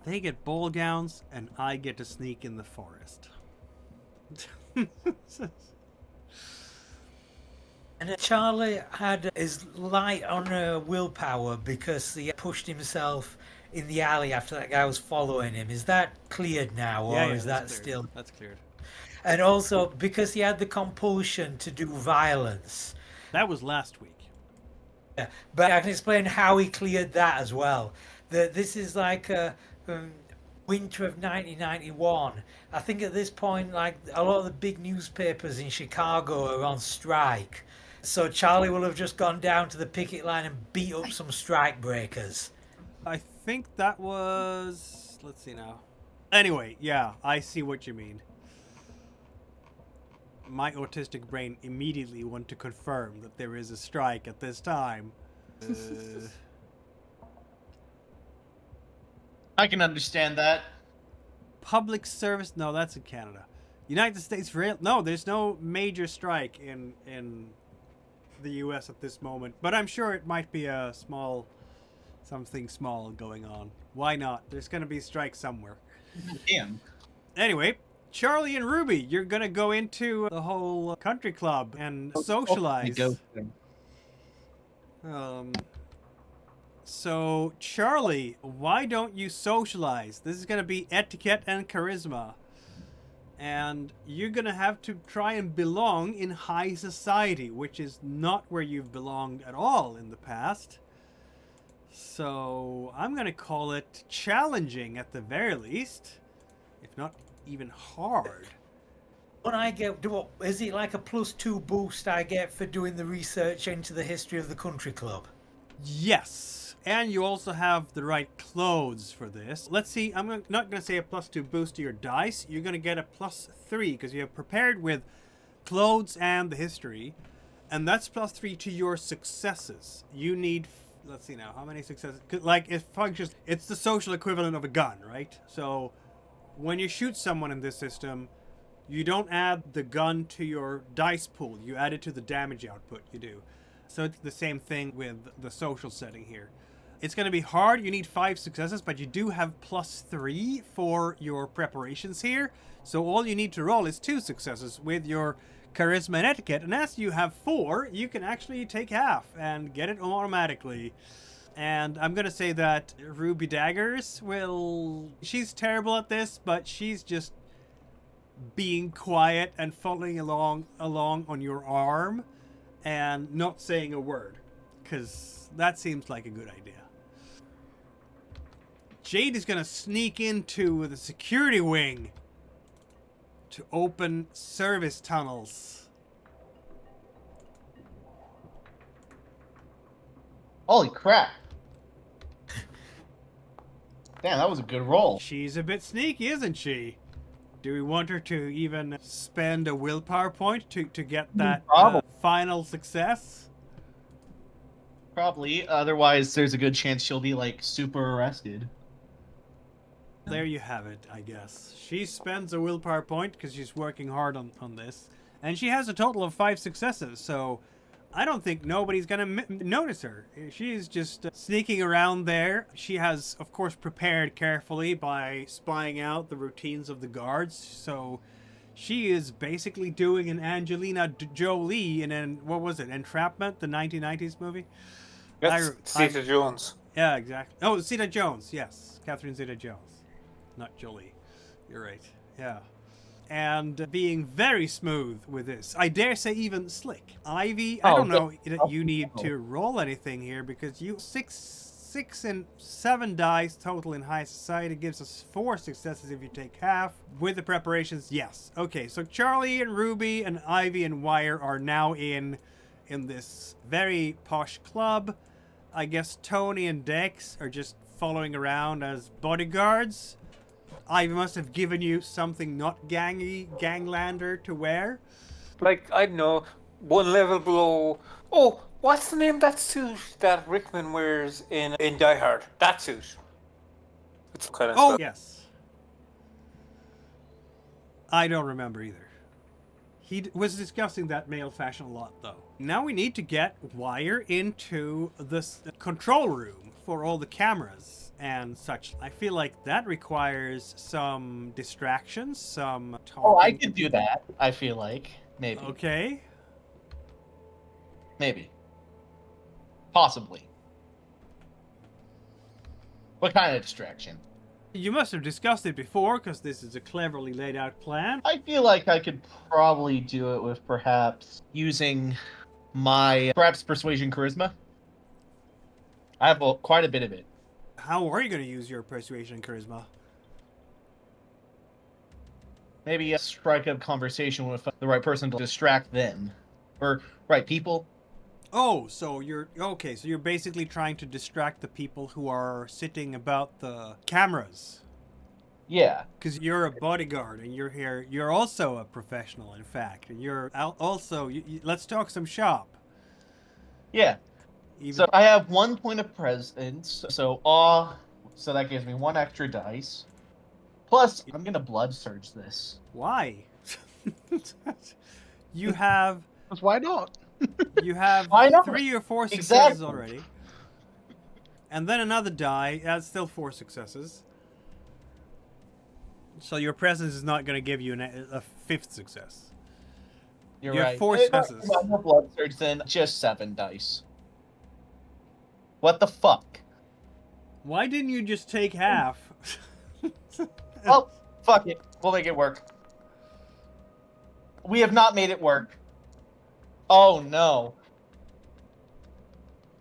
they get ball gowns and I get to sneak in the forest. And Charlie had his light on willpower because he pushed himself in the alley after that guy was following him. Is that cleared now, or is that that's cleared. still? That's cleared. And also because he had the compulsion to do violence. That was last week. Yeah, but I can explain how he cleared that as well. This is like winter of 1991. I think at this point, like, a lot of the big newspapers in Chicago are on strike. So Charlie will have just gone down to the picket line and beat up some strike breakers. I think that was... Let's see now. Anyway, yeah, I see what you mean. My autistic brain immediately want to confirm that there is a strike at this time. I can understand that. Public service? No, that's in Canada. United States Rail? No, there's no major strike in the U.S. at this moment. But I'm sure it might be a something small going on. Why not? There's going to be a strike somewhere. Damn. Anyway, Charlie and Ruby, you're going to go into the whole country club and socialize. So, Charlie, why don't you socialize? This is going to be etiquette and charisma. And you're going to have to try and belong in high society, which is not where you've belonged at all in the past. So, I'm going to call it challenging at the very least, if not even hard. When I get, is it like a +2 boost I get for doing the research into the history of the country club? Yes. And you also have the right clothes for this. Let's see, I'm not going to say a +2 boost to your dice. You're going to get a +3 because you have prepared with clothes and the history. And that's +3 to your successes. You need, let's see now, how many successes? Like, it functions, it's the social equivalent of a gun, right? So when you shoot someone in this system, you don't add the gun to your dice pool. You add it to the damage output, you do. So it's the same thing with the social setting here. It's going to be hard. You need 5 successes, but you do have +3 for your preparations here. So all you need to roll is 2 successes with your charisma and etiquette. And as you have 4, you can actually take half and get it automatically. And I'm going to say that Ruby Daggers will... She's terrible at this, but she's just being quiet and following along on your arm and not saying a word, because that seems like a good idea. Jade is going to sneak into the security wing to open service tunnels. Holy crap. Damn, that was a good roll. She's a bit sneaky, isn't she? Do we want her to even spend a willpower point to get that final success? Probably. Otherwise, there's a good chance she'll be, like, super arrested. There you have it, I guess. She spends a willpower point because she's working hard on this. And she has a total of 5 successes, so I don't think nobody's going to notice her. She's just sneaking around there. She has, of course, prepared carefully by spying out the routines of the guards. So she is basically doing an Angelina Jolie in an, what was it, Entrapment, the 1990s movie? That's Zeta-Jones. Yeah, exactly. Oh, Zeta-Jones, yes. Catherine Zeta-Jones. Not Jolie. You're right. Yeah. And being very smooth with this. I dare say even slick. Ivy, I don't know that you need to roll anything here because you 6 and 7 dice total in high society gives us 4 successes if you take half. With the preparations, yes. Okay, so Charlie and Ruby and Ivy and Wire are now in this very posh club. I guess Tony and Dex are just following around as bodyguards. Ivy must have given you something not ganglander to wear. Like, I don't know, 1 level below. Oh, what's the name of that suit that Rickman wears in Die Hard? That suit. It's kind of stuff. Yes. I don't remember either. He was discussing that male fashion a lot, though. Now we need to get Wire into the control room for all the cameras and such. I feel like that requires some distractions, some talking. Oh, I could do that, I feel like. Maybe. Okay. Maybe. Possibly. What kind of distraction? You must have discussed it before, because this is a cleverly laid out plan. I feel like I could probably do it with perhaps using my persuasion charisma. I have quite a bit of it. How are you going to use your persuasion and charisma? Maybe strike up conversation with the right person to distract them. Or right people. Oh, so you're okay. So you're basically trying to distract the people who are sitting about the cameras. Yeah. Because you're a bodyguard and you're here. You're also a professional, in fact. And you're also. Let's talk some shop. Yeah. Even, So I have 1 point of presence. So so that gives me 1 extra dice. Plus, I'm gonna blood surge this. why? You have. Because why not? You have Why not? 3 or 4 successes Exactly. already. And then another die. That's still 4 successes. So your presence is not going to give you a 5th success. You're You have right. 4 Hey, successes. I'm a blood surge then. Just 7 dice. What the fuck? Why didn't you just take half? Oh, fuck it. We'll make it work. We have not made it work. Oh no.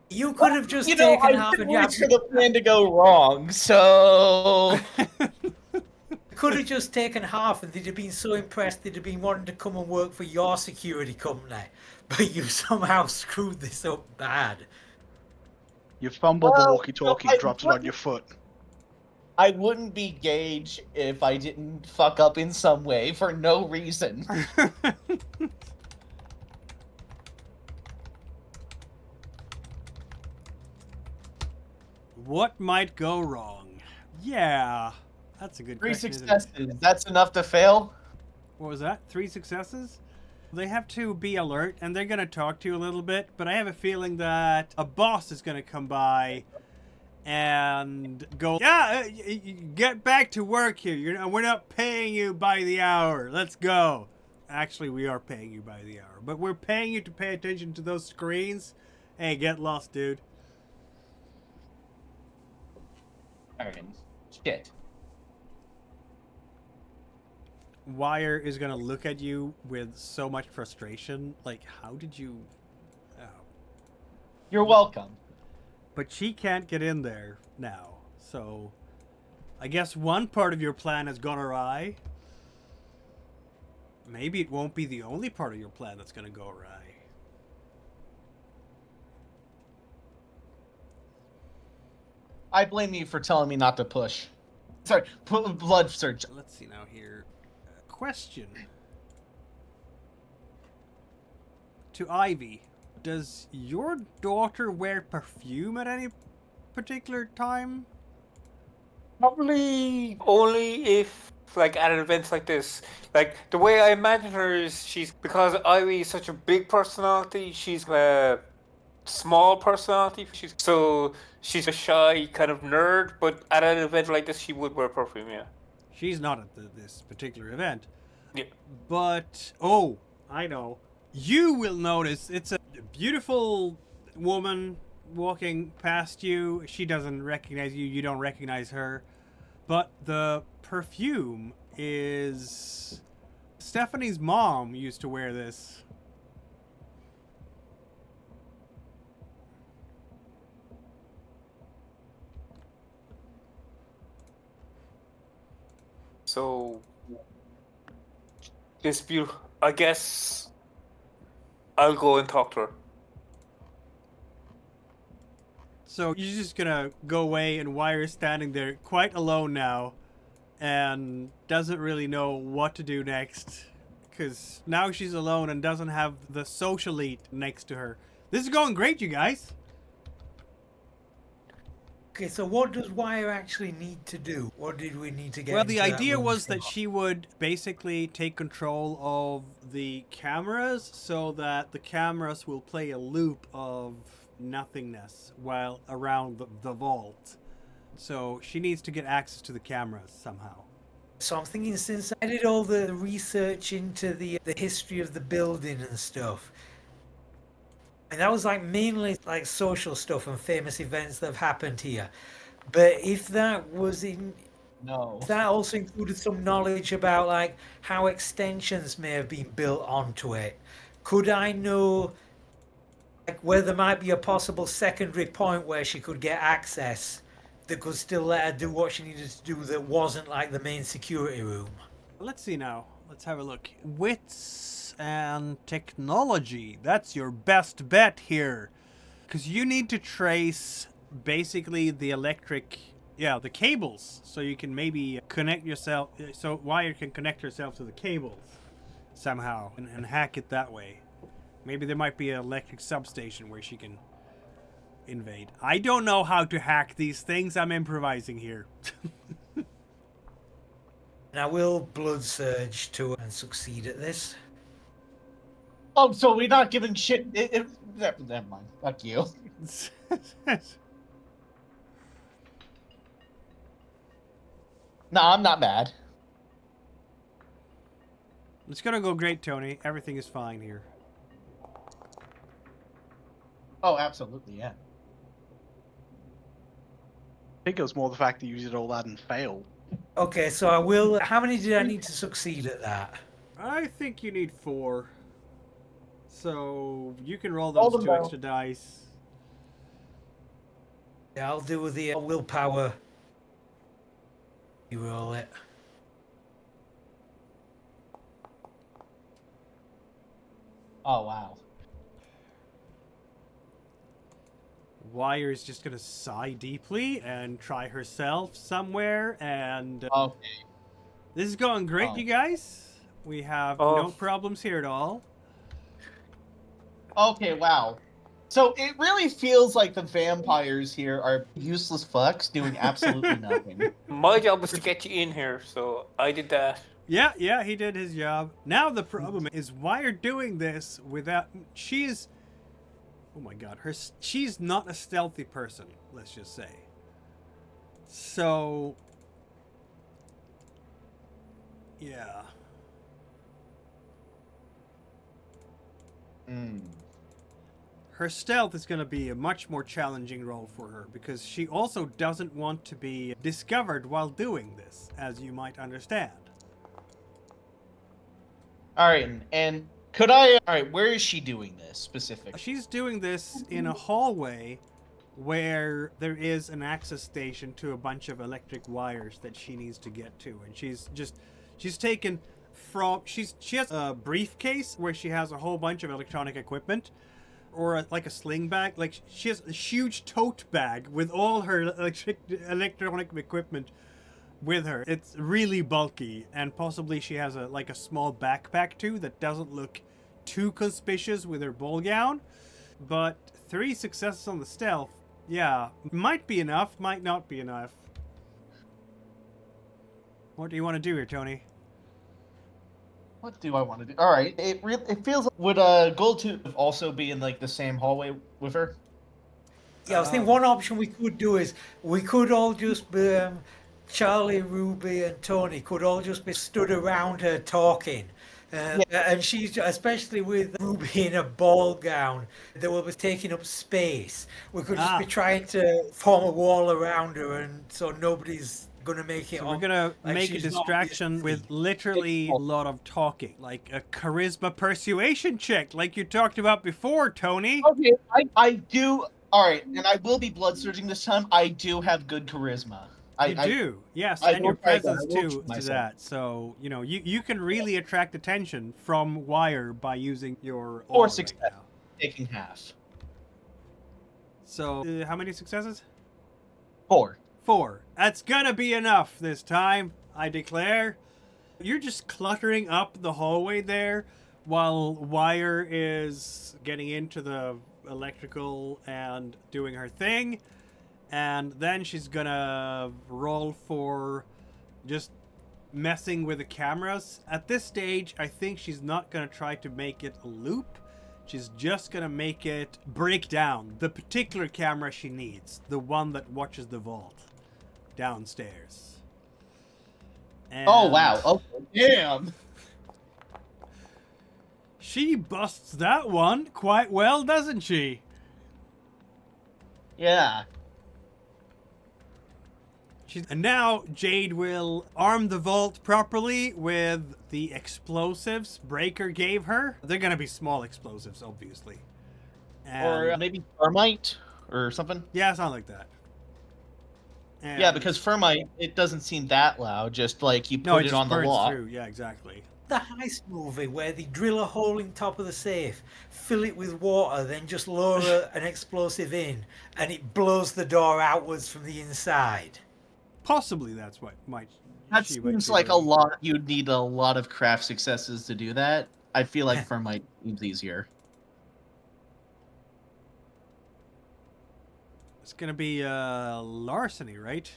You could have just You know, taken I half didn't and you wait for the plan to go wrong, so... could have just taken half and they'd have been so impressed they'd have been wanting to come and work for your security company. But you somehow screwed this up bad. You fumbled the Well, walkie-talkie, no, I dropped it on your foot. I wouldn't be Gage if I didn't fuck up in some way for no reason. What might go wrong? Yeah, that's a good 3 question. Isn't it? successes. That's enough to fail? What was that? 3 successes? They have to be alert, and they're going to talk to you a little bit, but I have a feeling that a boss is going to come by and go, yeah, get back to work here. We're not paying you by the hour. Let's go. Actually, we are paying you by the hour, but we're paying you to pay attention to those screens. Hey, get lost, dude. Alright. Shit. Wire is going to look at you with so much frustration. Like, how did you... Oh. You're welcome. But she can't get in there now. So, I guess one part of your plan has gone awry. Maybe it won't be the only part of your plan that's going to go awry. I blame you for telling me not to push. Sorry, blood surge. Let's see now here. Question. To Ivy. Does your daughter wear perfume at any particular time? Probably only if, like, at events like this. Like, the way I imagine her is because Ivy is such a big personality, she's a small personality. She's a shy kind of nerd, but at an event like this, she would wear perfume, yeah. She's not at this particular event. Yeah. But, oh, I know. You will notice it's a beautiful woman walking past you. She doesn't recognize you. You don't recognize her. But the perfume is... Stephanie's mom used to wear this. So, I guess I'll go and talk to her. So you're just gonna go away, and Wire's standing there quite alone now and doesn't really know what to do next, because now she's alone and doesn't have the socialite next to her. This is going great, you guys. Okay, so what does Wire actually need to do? What did we need to get? Well, the into that idea room was for? that she would basically take control of the cameras so that the cameras will play a loop of nothingness while around the vault. So she needs to get access to the cameras somehow. So I'm thinking, since I did all the research into the history of the building and stuff, and that was like mainly like social stuff and famous events that have happened here. But if that was No. if that also included some knowledge about like how extensions may have been built onto it, could I know like where there might be a possible secondary point where she could get access that could still let her do what she needed to do that wasn't like the main security room? Let's see now. Let's have a look. Wits and technology. That's your best bet here. Because you need to trace basically the electric, the cables. So you can maybe connect yourself, so Wire can connect herself to the cables somehow and hack it that way. Maybe there might be an electric substation where she can invade. I don't know how to hack these things. I'm improvising here. And I will blood surge to and succeed at this. Oh, so we're not giving shit. Never mind. Fuck you. No, I'm not mad. It's gonna go great, Tony. Everything is fine here. Oh, absolutely, yeah. I think it was more the fact that you did all that and failed. Okay, so I will. How many did I need to succeed at that? I think you need 4. So you can roll Roll those them 2 down. extra dice. Yeah, I'll do the willpower. You roll it. Oh, wow. Wire is just gonna sigh deeply and try herself somewhere, and Okay. this is going great, Oh. you guys. We have Oh. no problems here at all. Okay, wow. So it really feels like the vampires here are useless fucks doing absolutely nothing. My job was to get you in here, so I did that. Yeah, he did his job. Now the problem is Wire doing this without. She's. Oh my god, she's not a stealthy person, let's just say. So. Yeah. Her stealth is going to be a much more challenging role for her because she also doesn't want to be discovered while doing this, as you might understand. Alright, and could I... Alright, where is she doing this specifically? She's doing this in a hallway where there is an access station to a bunch of electric wires that she needs to get to, and she's taken from she has a briefcase where she has a whole bunch of electronic equipment, or like a sling bag. Like she has a huge tote bag with all her electronic equipment with her. It's really bulky, and possibly she has a small backpack too that doesn't look too conspicuous with her ball gown. But 3 successes on the stealth, yeah, might be enough, might not be enough. What do you want to do here, Tony? What do I want to do? Alright, it feels like... Would Gold Tooth also be in like the same hallway with her? Yeah, I was thinking one option we could do is we could all just be Charlie, Ruby, and Tony could all just be stood around her talking. And she's, especially with Ruby in a ball gown that will be taking up space, we could just be trying to form a wall around her, and so nobody's going to make it. So we're going to make a she's not distraction with literally a lot of talking, like a charisma persuasion check, like you talked about before, Tony. Okay, I do... Alright, and I will be blood surging this time. I do have good charisma. You do, yes, I and your will try that. presence I will too cheat to myself. that. So, you can really attract attention from Wire by using your aura Or right success. now. Taking half. So, how many successes? 4. 4. That's gonna be enough this time, I declare. You're just cluttering up the hallway there while Wire is getting into the electrical and doing her thing. And then she's gonna roll for just messing with the cameras. At this stage, I think she's not gonna try to make it a loop. She's just gonna make it break down the particular camera she needs, the one that watches the vault downstairs. And Oh, wow. Okay, damn. she busts that one quite well, doesn't she? Yeah. And now Jade will arm the vault properly with the explosives Breaker gave her. They're gonna be small explosives, obviously. And Or maybe Thermite or something. yeah, something like that. Yeah, And- because Thermite, it doesn't seem that loud, just like you no, put it just on the burns wall. through. Yeah, exactly. the heist movie where they drill a hole in top of the safe, fill it with water, then just lower an explosive in, and it blows the door outwards from the inside? Possibly that's what might. That she might seems be like a doing. lot. You'd need a lot of craft successes to do that. I feel like for my seems easier. It's gonna be larceny, right?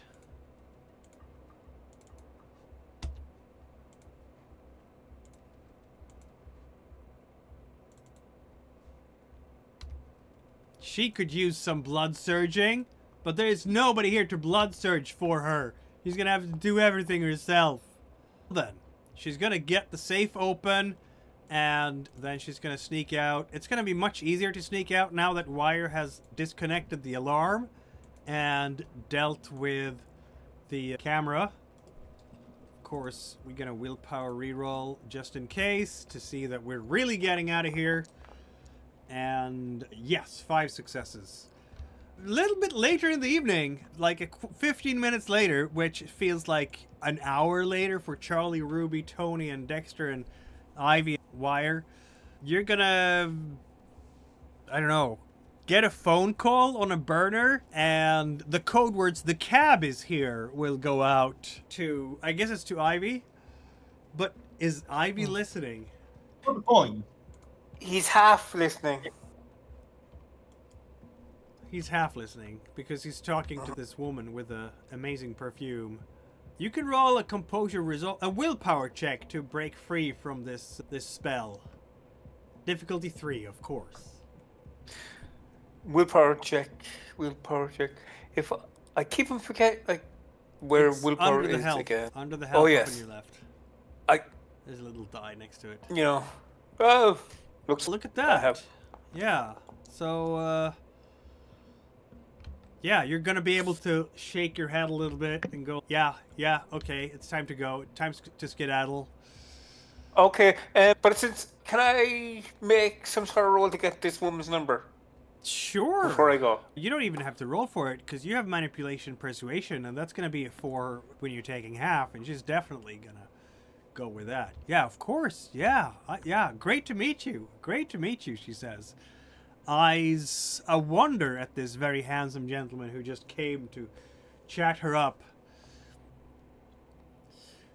She could use some blood surging, but there's nobody here to blood surge for her. She's gonna have to do everything herself. Then, she's gonna get the safe open, and then she's gonna sneak out. It's gonna be much easier to sneak out now that Wire has disconnected the alarm and dealt with the camera. Of course, we're gonna willpower reroll just in case to see that we're really getting out of here. And yes, 5 successes. A little bit later in the evening, like 15 minutes later, which feels like an hour later for Charlie, Ruby, Tony, and Dexter, and Ivy, Wire, you're gonna, I don't know, get a phone call on a burner, and the code words, "the cab is here," will go out to, I guess it's to Ivy, but is Ivy listening? Good point. He's half listening. He's half listening because he's talking to this woman with a amazing perfume. You can roll a composure result, a willpower check to break free from this spell. Difficulty 3, of course. Willpower check. Willpower check. If I keep on forgetting, like, where It's willpower under the is health, again. under the health Oh, yes. on your left. I, There's a little die next to it. you know, oh, looks. Look at I that. have. Yeah. So, yeah, you're gonna be able to shake your head a little bit and go, yeah, okay, it's time to go. Time to skedaddle. Okay, but since can I make some sort of roll to get this woman's number Sure. before I go? You don't even have to roll for it because you have manipulation persuasion, and that's gonna be a 4 when you're taking half, and she's definitely gonna go with that. Yeah, of course. Yeah, yeah. Great to meet you. Great to meet you, she says. Eyes a wonder at this very handsome gentleman who just came to chat her up.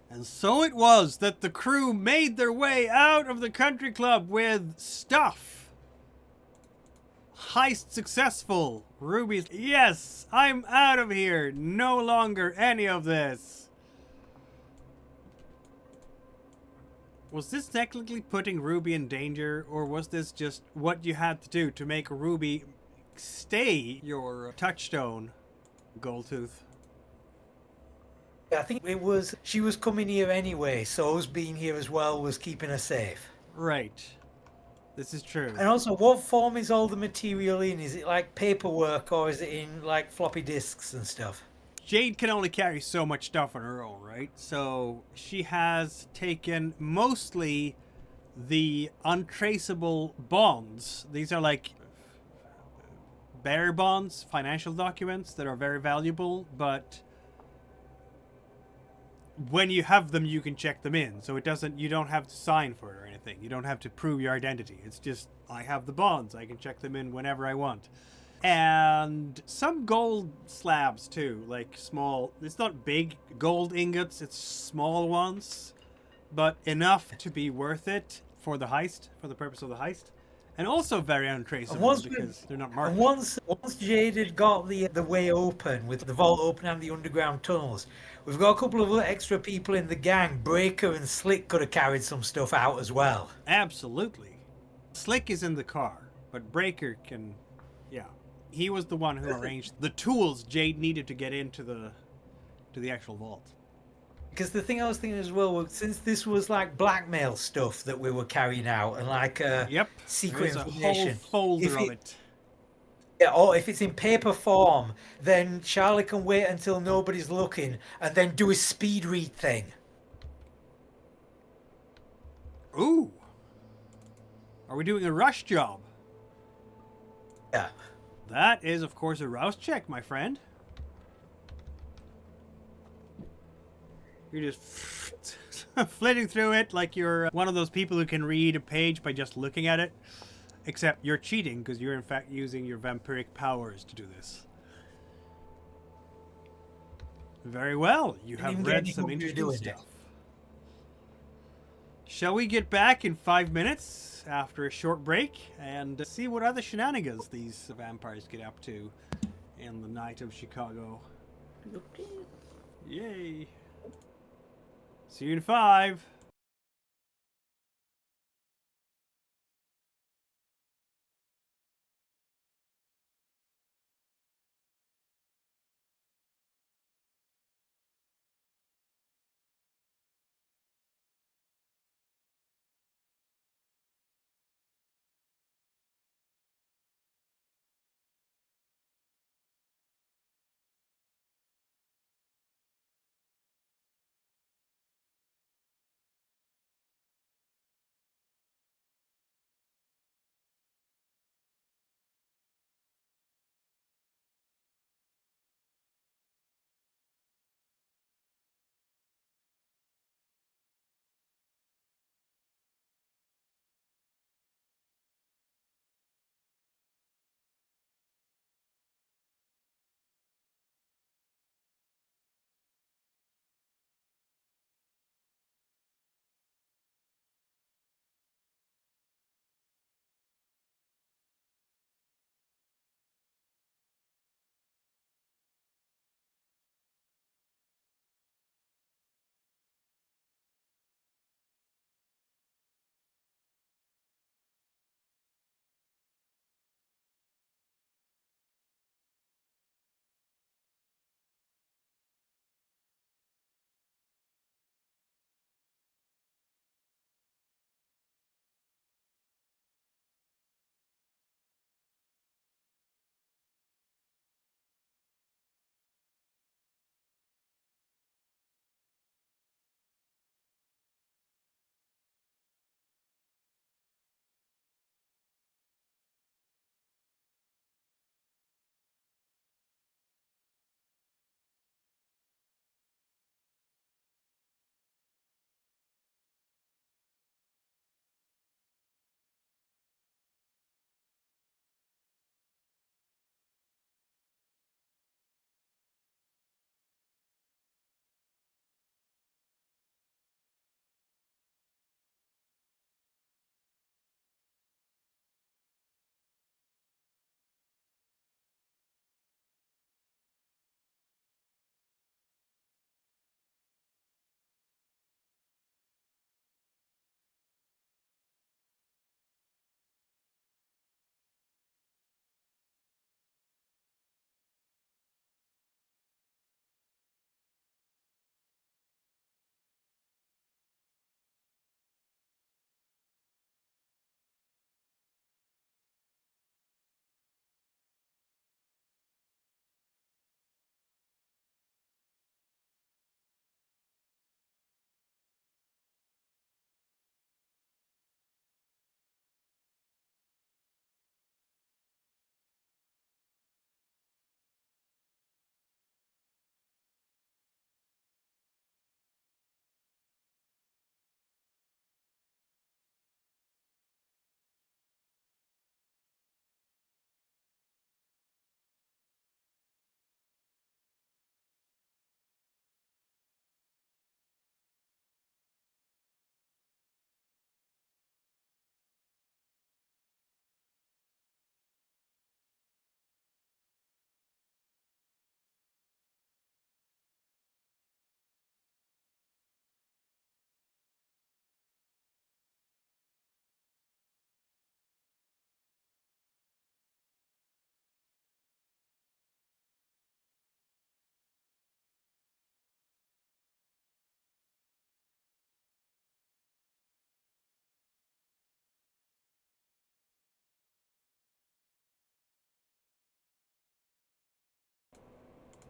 And so it was that the crew made their way out of the country club with stuff. Heist successful. Ruby's, yes, I'm out of here. No longer any of this. Was this technically putting Ruby in danger, or was this just what you had to do to make Ruby stay your touchstone, Goldtooth? I think it was, she was coming here anyway, so us being here as well was keeping her safe. Right. This is true. And also, what form is all the material in? Is it like paperwork, or is it in like floppy disks and stuff? Jade can only carry so much stuff on her own, right? So she has taken mostly the untraceable bonds. These are like bearer bonds, financial documents that are very valuable, but when you have them, you can check them in. So you don't have to sign for it or anything. You don't have to prove your identity. It's just, I have the bonds. I can check them in whenever I want. And some gold slabs too, like small, it's not big gold ingots, it's small ones, but enough to be worth it for the heist, for the purpose of the heist. And also very untraceable because they're not marked. And once Jade had got the way open, with the vault open and the underground tunnels, we've got a couple of extra people in the gang. Breaker and Slick could have carried some stuff out as well. Absolutely. Slick is in the car, but Breaker can, yeah. He was the one who arranged the tools Jade needed to get into the actual vault. Because the thing I was thinking as well, since this was like blackmail stuff that we were carrying out and like secret There's information, a whole folder of it. Yeah, or if it's in paper form, then Charlie can wait until nobody's looking and then do his speed read thing. Ooh. Are we doing a rush job? Yeah. That is, of course, a rouse check, my friend. You're just flitting through it like you're one of those people who can read a page by just looking at it. Except you're cheating because you're in fact using your vampiric powers to do this. Very well. You Didn't have even get read any some good interesting doing it. stuff. Shall we get back in 5 minutes after a short break and see what other shenanigans these vampires get up to in the night of Chicago? Okay. Yay. See you in 5.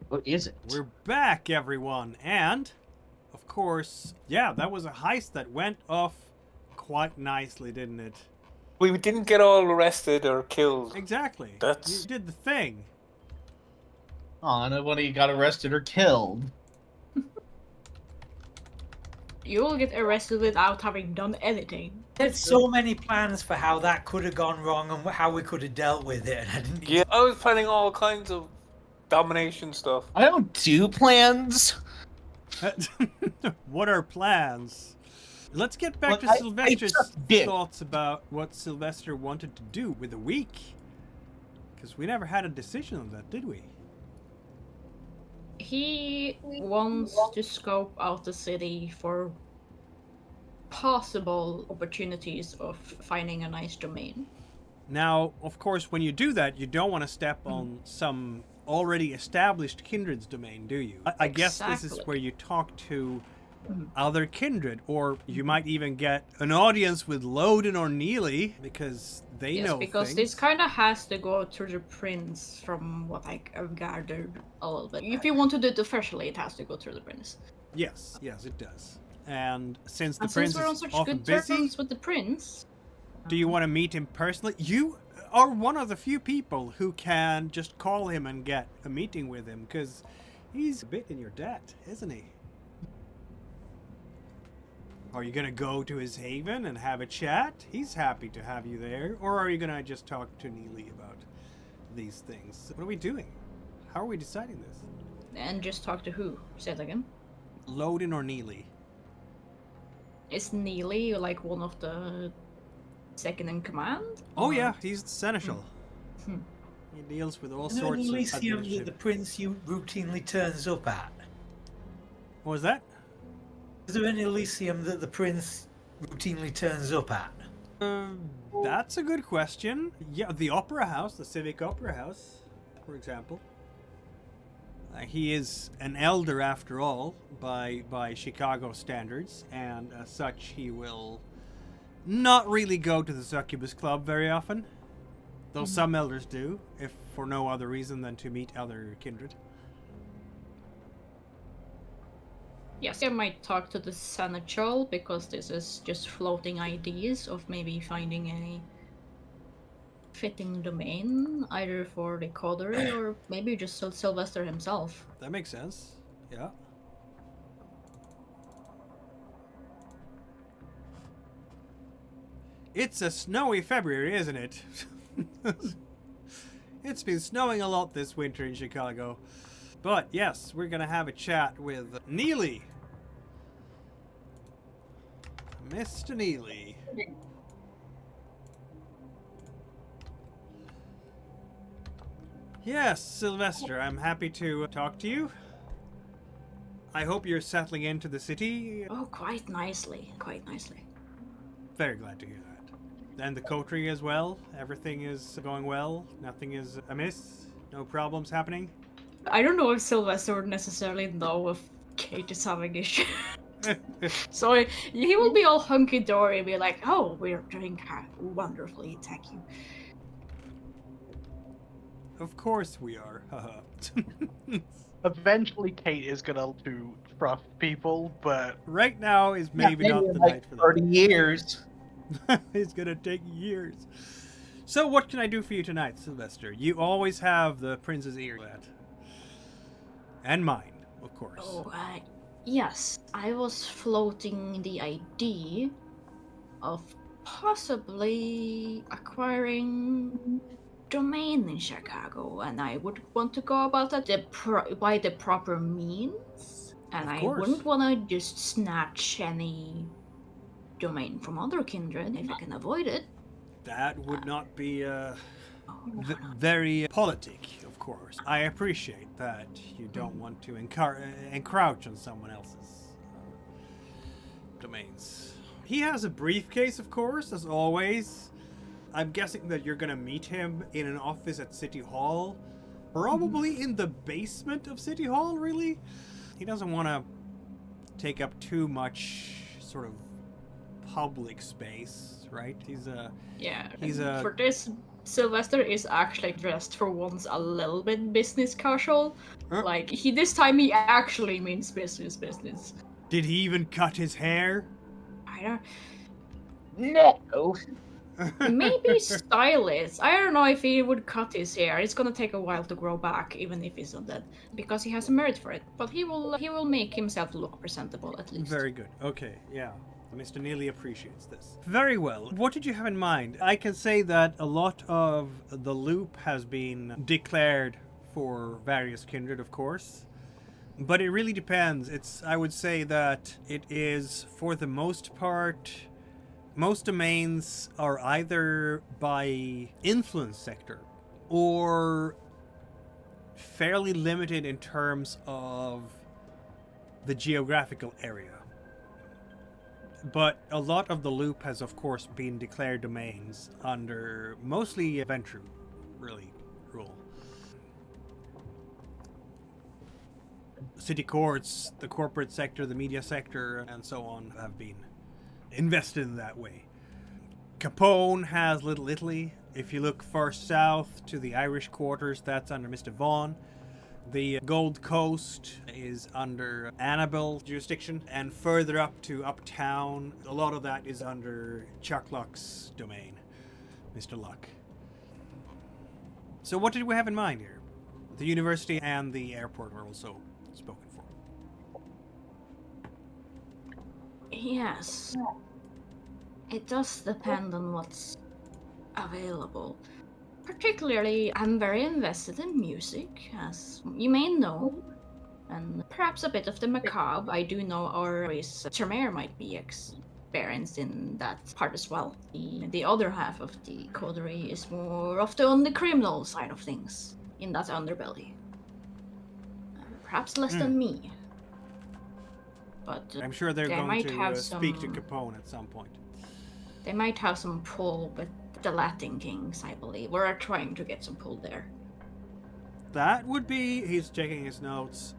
What is it? We're back, everyone, and of course, yeah, that was a heist that went off quite nicely, didn't it? We didn't get all arrested or killed. Exactly. That's- You did the thing. Aw, nobody got arrested or killed. You will get arrested without having done anything. There's so many plans for how that could have gone wrong and how we could have dealt with it. And I didn't. Yeah, I was planning all kinds of domination stuff. I don't do plans. What are plans? Let's get back Well, to I Sylvester's just did. thoughts about what Sylvester wanted to do with the week. Because we never had a decision on that, did we? He wants to scope out the city for possible opportunities of finding a nice domain. Now, of course, when you do that, you don't want to step on some already established Kindred's domain, do you? I guess this is Exactly. where you talk to other Kindred, or you might even get an audience with Loden or Neely, because they Yes, know because things. this kind of has to go through the prince from what I've gathered a little bit. If you want to do it officially, it has to go through the prince. Yes, it does. And since the And prince since we're on is such often good busy, terms with the prince, do you want to meet him personally? You are one of the few people who can just call him and get a meeting with him, because he's a bit in your debt, isn't he? Are you going to go to his haven and have a chat? He's happy to have you there. Or are you going to just talk to Neely about these things? What are we doing? How are we deciding this? and just talk to who? Say it again. Loden or Neely? Is Neely like one of the second in command? Oh Or- yeah, he's the seneschal. Hmm. He deals with all Is there an sorts of Elysium that the administrative... prince you routinely turns up at? What was that? Is there an Elysium that the prince routinely turns up at? That's a good question. Yeah, the Opera House, the Civic Opera House, for example. He is an elder, after all, by Chicago standards, and as such, he will not really go to the Succubus Club very often. Though some elders do, if for no other reason than to meet other kindred. Yes, I might talk to the seneschal because this is just floating ideas of maybe finding a fitting domain, either for the coterie or maybe just Sylvester himself. That makes sense. Yeah. It's a snowy February, isn't it? It's been snowing a lot this winter in Chicago. But yes, we're gonna have a chat with Neely. Mr. Neely. Yes, Sylvester, I'm happy to talk to you. I hope you're settling into the city. Oh, quite nicely, quite nicely. Very glad to hear that. And the coterie as well? Everything is going well? Nothing is amiss? No problems happening? I don't know if Sylvester would necessarily know if Kate is having issues. So he will be all hunky-dory and be like, oh, we're doing wonderfully, thank you. Of course we are. Eventually, Kate is gonna to trust people, but Right now is maybe not the like night for 30 years. that. It's gonna take years. So what can I do for you tonight, Sylvester? You always have the prince's ear at. And mine, of course. Oh, yes, I was floating the idea of possibly acquiring domain in Chicago, and I would want to go about that by the proper means, and Of I course. wouldn't want to just snatch any domain from other kindred if I can avoid it. That would not be Oh, no, no. very politic, of course. I appreciate that you don't want to encroach on someone else's domains. He has a briefcase, of course, as always. I'm guessing that you're gonna meet him in an office at City Hall. Probably in the basement of City Hall, really? He doesn't want to take up too much sort of public space, right? Yeah, He's and a- for this, Sylvester is actually dressed for once a little bit business casual. Huh? Like, this time he actually means business. Did he even cut his hair? I don't... No. Maybe stylist. I don't know if he would cut his hair. It's gonna take a while to grow back, even if he's not dead, because he has a merit for it. But he will make himself look presentable at least. Very good. Okay, yeah. Mr. Neely appreciates this. Very well. What did you have in mind? I can say that a lot of the loop has been declared for various kindred, of course. But it really depends. I would say that it is, for the most part, most domains are either by influence sector or fairly limited in terms of the geographical area. But a lot of the loop has, of course, been declared domains under mostly Ventrue, really, rule. City courts, the corporate sector, the media sector, and so on have been invested in that way. Capone has Little Italy. If you look far south to the Irish quarters, that's under Mr. Vaughan. The Gold Coast is under Annabelle jurisdiction, and further up to Uptown, a lot of that is under Chuck Luck's domain, Mr. Luck. So what did we have in mind here? The university and the airport were also spoken for. Yes. It does depend on what's available. Particularly, I'm very invested in music, as you may know, and perhaps a bit of the macabre. I do know our race Tremere might be experienced in that part as well. The other half of the coterie is more of on the criminal side of things, in that underbelly. Perhaps less than me. But I'm sure they're they going might to have speak to some- Capone at some point. They might have some pull with the Latin Kings, I believe. We're trying to get some pull there. That would be, he's checking his notes.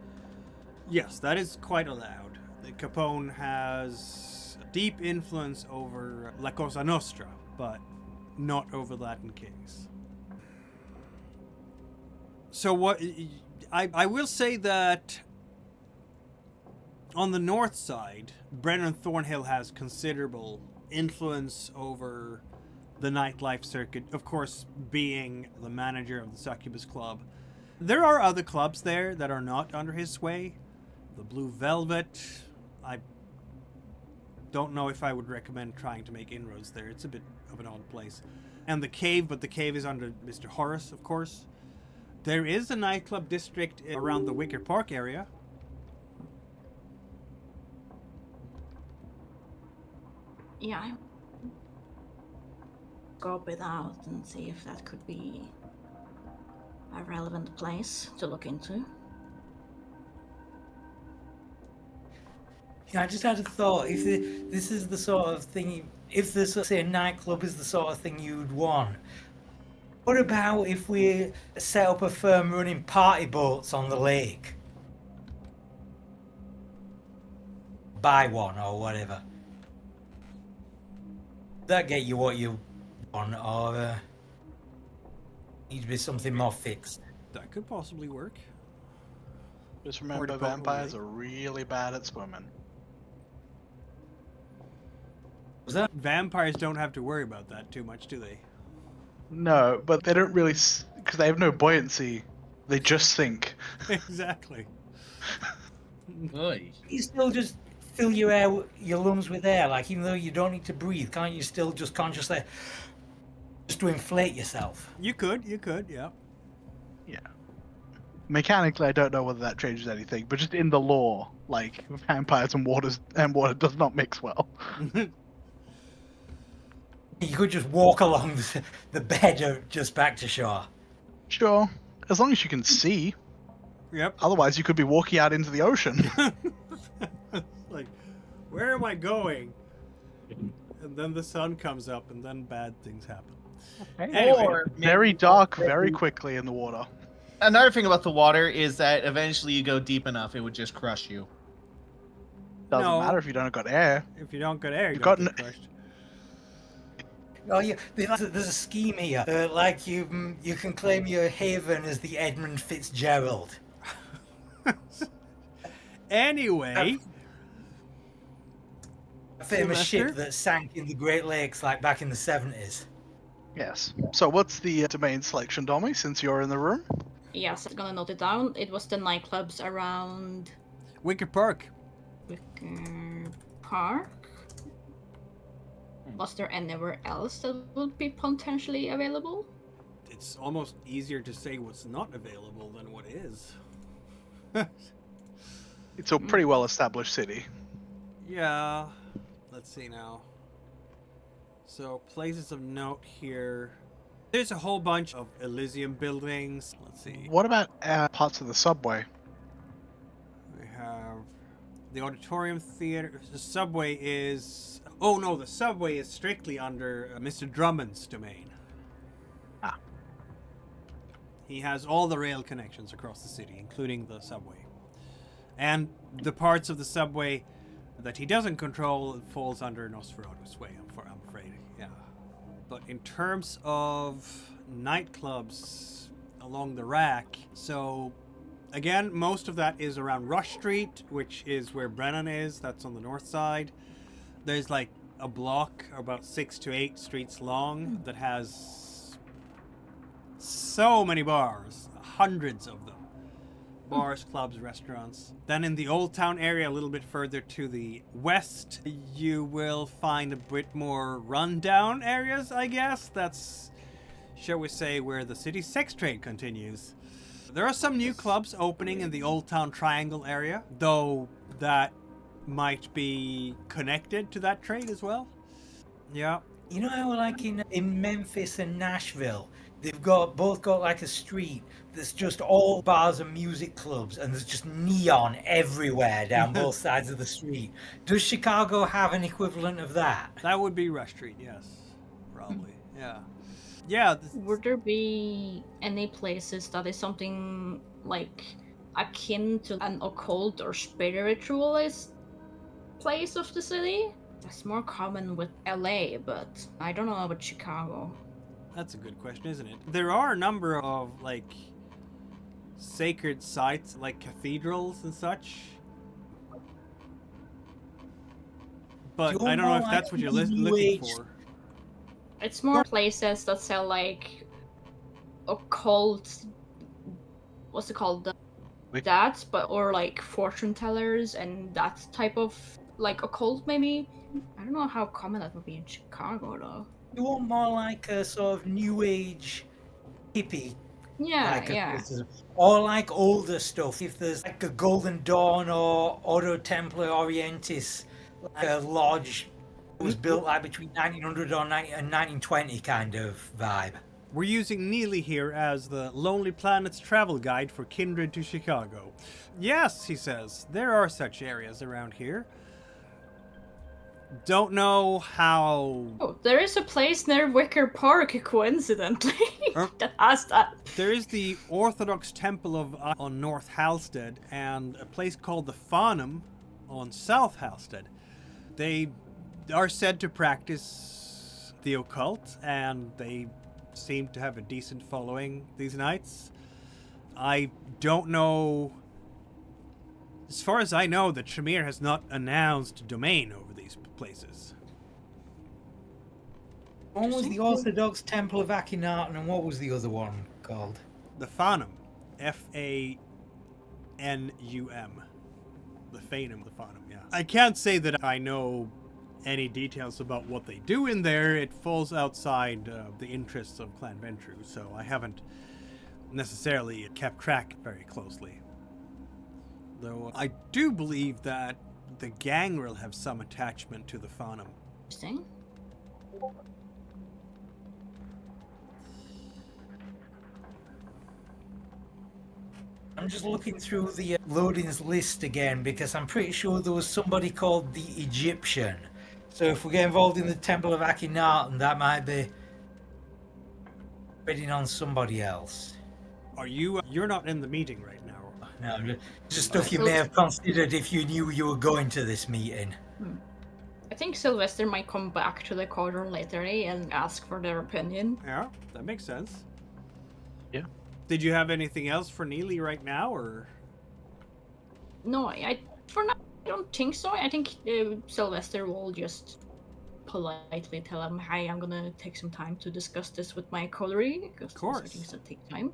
Yes, that is quite allowed. The Capone has deep influence over La Cosa Nostra, but not over Latin Kings. So what, I will say that on the north side, Brennan Thornhill has considerable influence over the nightlife circuit, of course, being the manager of the Succubus Club. There are other clubs there that are not under his sway. The Blue Velvet, I don't know if I would recommend trying to make inroads there. It's a bit of an odd place. And the Cave, but the Cave is under Mr. Horace, of course. There is a nightclub district around the Wicker Park area. Yeah, I scope it out and see if that could be a relevant place to look into. Yeah, I just had a thought. If this is the sort of thing, if this, say, a nightclub is the sort of thing you'd want, what about if we set up a firm running party boats on the lake? Buy one or whatever. That get you what you want, or need to be something more fixed? That could possibly work. Just remember, Party boat vampires only. are really bad at swimming. Was that? Vampires don't have to worry about that too much, do they? No, but they don't really, because they have no buoyancy. They just sink. Exactly. Oy. You still just fill your air, your lungs with air, like even though you don't need to breathe, can't you still just consciously just to inflate yourself? You could, yeah. Yeah. Mechanically, I don't know whether that changes anything, but just in the lore, like vampires and water does not mix well. You could just walk along the bed just back to shore. Sure, as long as you can see. Yep. Otherwise, you could be walking out into the ocean. Like, where am I going? And then the sun comes up, and then bad things happen. Anyway, Or Very maybe- dark, very quickly in the water. Another thing about the water is that eventually you go deep enough, it would just crush you. Doesn't No. matter if you don't got air. if you don't get air, you You've don't got get crushed. Oh yeah, there's a scheme here. Like you can claim your haven as the Edmund Fitzgerald. Anyway, A famous Sylvester? ship that sank in the Great Lakes like back in the 70s. Yes. So what's the domain selection, Domi, since you're in the room? Yes, I'm gonna note it down. It was the nightclubs around Wicker Park. Wicker Park. Was there anywhere else that would be potentially available? It's almost easier to say what's not available than what is. It's a pretty well-established city. Yeah. Let's see now. So, places of note here. There's a whole bunch of Elysium buildings. Let's see. What about parts of the subway? We have the auditorium theater. The subway is... Oh no, the subway is strictly under Mr. Drummond's domain. Ah. He has all the rail connections across the city, including the subway. And the parts of the subway that he doesn't control falls under Nosferatu's way, I'm afraid. Yeah. But in terms of nightclubs along the rack, so again, most of that is around Rush Street, which is where Brennan is. That's on the north side. There's like a block about 6 to 8 streets long that has so many bars, hundreds of them. Bars, clubs, restaurants. Then in the Old Town area, a little bit further to the west, you will find a bit more rundown areas, I guess. That's, shall we say, where the city's sex trade continues. There are some new clubs opening in the Old Town Triangle area, though that might be connected to that trade as well. Yeah. You know how like in Memphis and Nashville, they've both got like a street that's just all bars and music clubs, and there's just neon everywhere down both sides of the street. Does Chicago have an equivalent of that? That would be Rush Street, yes. Probably, yeah. Yeah. Would there be any places that is something like akin to an occult or spiritualist place of the city? That's more common with LA, but I don't know about Chicago. That's a good question, isn't it? There are a number of, like, sacred sites, like cathedrals and such. But I don't know if that's what you're looking for. It's more places that sell, like, occult... What's it called? That, but or, like, fortune tellers and that type of, like, occult, maybe? I don't know how common that would be in Chicago, though. You want more like a sort of new age hippie, Yeah, like yeah. or like older stuff. If there's like a Golden Dawn or Ordo Templi Orientis, like a lodge that was built like between 1900 and 1920 kind of vibe. We're using Neely here as the Lonely Planet's travel guide for Kindred to Chicago. Yes, he says, there are such areas around here. Don't know how... Oh, there is a place near Wicker Park, coincidentally, that has that. There is the Orthodox Temple of on North Halstead and a place called the Farnham on South Halstead. They are said to practice the occult, and they seem to have a decent following these nights. I don't know... As far as I know, the Tremere has not announced domain over these places. One was the Orthodox Temple of Akhenaten, and what was the other one called? The Farnham. Fanum. The Fanum, the Farnham, yeah. I can't say that I know any details about what they do in there. It falls outside the interests of Clan Ventrue, so I haven't necessarily kept track very closely. Though I do believe that the gang will have some attachment to the Farnham. Interesting. I'm just looking through the loadings list again because I'm pretty sure there was somebody called the Egyptian. So if we get involved in the Temple of Akhenaten, that might be betting on somebody else. Are you? You're not in the meeting right now. No, just stuff you may have considered if you knew you were going to this meeting. I think Sylvester might come back to the corridor later and ask for their opinion. Yeah, that makes sense. Yeah. Did you have anything else for Neely right now, or? No, for now, I don't think so. I think Sylvester will just politely tell him, "Hi, I'm gonna take some time to discuss this with my coterie, because these are things that take time."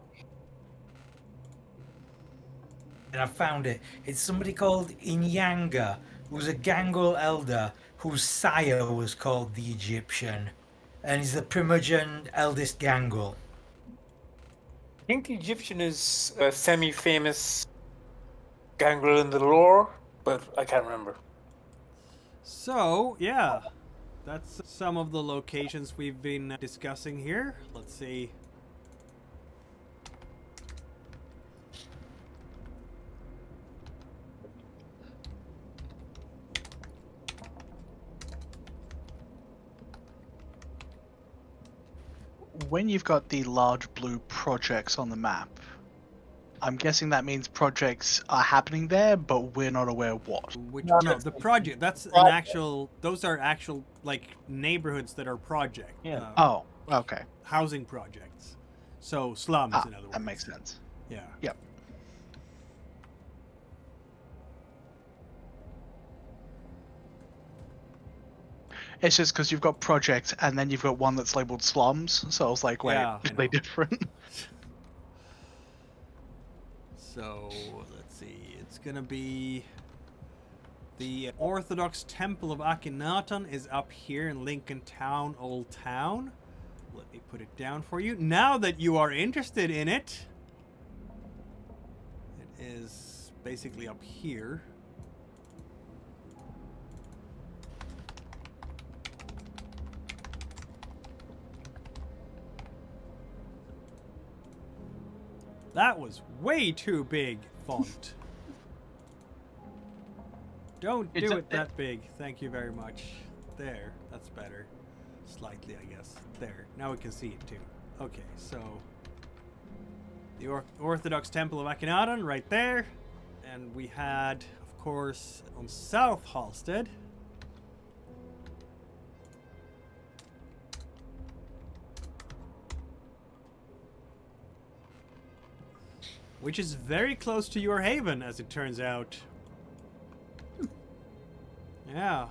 And I found it. It's somebody called Inyanga, who's a Gangrel elder whose sire was called the Egyptian. And he's the primogenitor eldest Gangrel. I think the Egyptian is a semi-famous gangrel in the lore, but I can't remember. So, yeah. That's some of the locations we've been discussing here. Let's see. When you've got the large blue projects on the map, I'm guessing that means projects are happening there, but we're not aware what. No, the project. That's an actual. Those are actual like neighborhoods that are project. Yeah. Oh, okay. Housing projects. So slums, in other words. That makes sense. Yeah. Yep. It's just because you've got project and then you've got one that's labeled slums, so I was like, wait, Yeah, are they different? So let's see. It's gonna be the Orthodox Temple of Akhenaten is up here in Lincoln Town, Old Town. Let me put it down for you. Now that you are interested in it, it is basically up here. That was way too big font. Don't do it that big. Thank you very much. There. That's better. Slightly, I guess. There. Now we can see it too. Okay, so the Orthodox Temple of Akhenaten right there. And we had, of course, on South Halstead, which is very close to your haven, as it turns out. Yeah.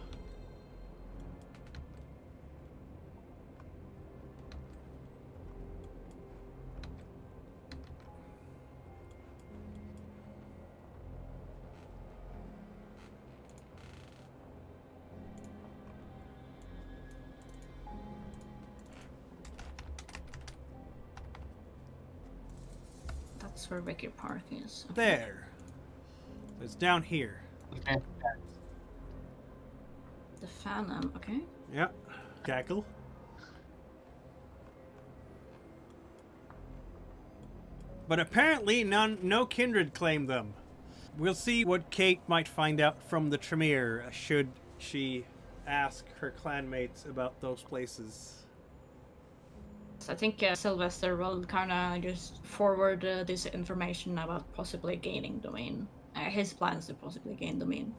That's where Wicker Park is. Okay. There. It's down here. Okay. The Phantom, okay. Yeah. Cackle. But apparently no kindred claim them. We'll see what Kate might find out from the Tremere should she ask her clanmates about those places. So I think Sylvester will kind of just forward this information about possibly gaining domain. His plans to possibly gain domain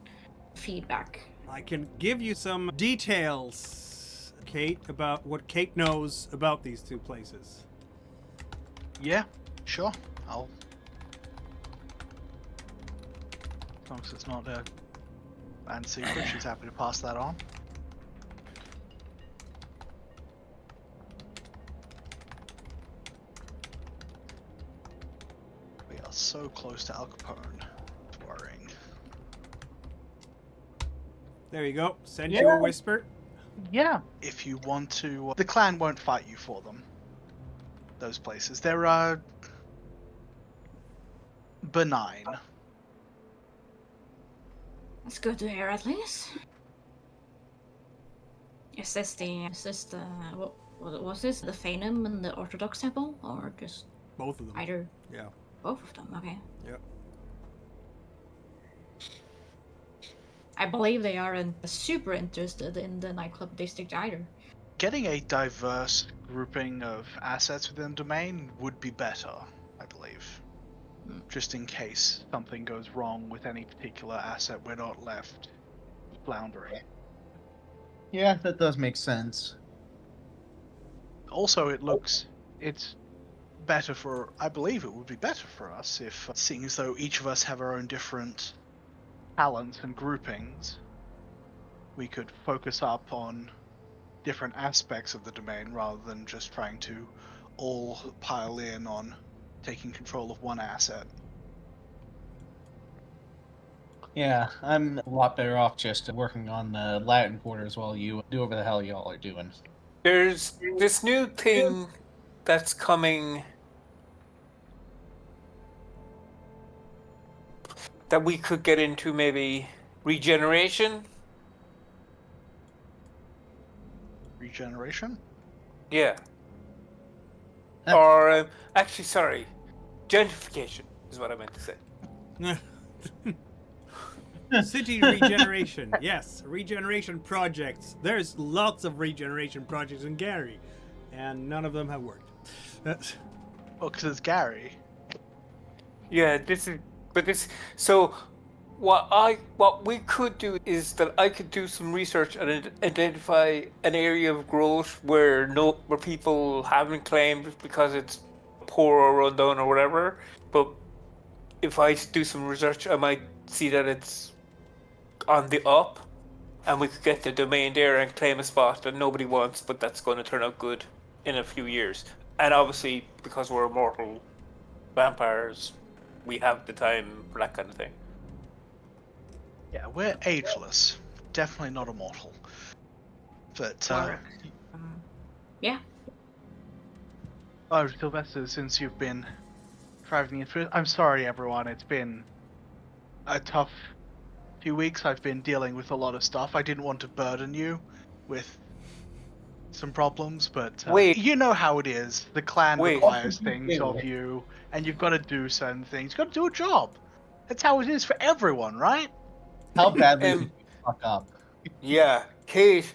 feedback. I can give you some details, Kate, about what Kate knows about these two places. Yeah, sure. As long as it's not a banned secret, she's happy to pass that on. We are so close to Al Capone. It's worrying. There you go. Send you a whisper. Yeah. If you want to, the clan won't fight you for them. Those places. They're benign. That's good to hear, at least. Is this what was this? The Phantom and the Orthodox Temple? Or just Both of them. either? Yeah. Both of them, okay. Yep. I believe they aren't super interested in the nightclub district either. Getting a diverse grouping of assets within domain would be better, I believe. Just in case something goes wrong with any particular asset, we're not left floundering. Yeah, that does make sense. Also, it's better I believe it would be better for us if, seeing as though each of us have our own different talents and groupings, we could focus up on different aspects of the domain rather than just trying to all pile in on taking control of one asset. Yeah, I'm a lot better off just working on the Latin quarters while you do whatever the hell y'all are doing. There's this new thing that's coming that we could get into, maybe regeneration. Regeneration? Yeah. Huh. Or actually, sorry, gentrification is what I meant to say. City regeneration. Yes, regeneration projects. There's lots of regeneration projects in Gary, and none of them have worked. Well, because it's Gary. Yeah, so what we could do is that I could do some research and identify an area of growth where people haven't claimed because it's poor or run down or whatever. But if I do some research, I might see that it's on the up, and we could get the domain there and claim a spot that nobody wants, but that's going to turn out good in a few years. And obviously, because we're immortal vampires, we have the time for that kind of thing. Yeah, we're ageless. Definitely not immortal. But, Yeah. oh, Sylvester, since you've been driving it, I'm sorry, everyone. It's been a tough few weeks. I've been dealing with a lot of stuff. I didn't want to burden you with some problems, but Wait. you know how it is. The clan Wait. requires things of you, and you've got to do certain things. You've got to do a job. That's how it is for everyone, right? How badly did you fuck up? Yeah, Kate.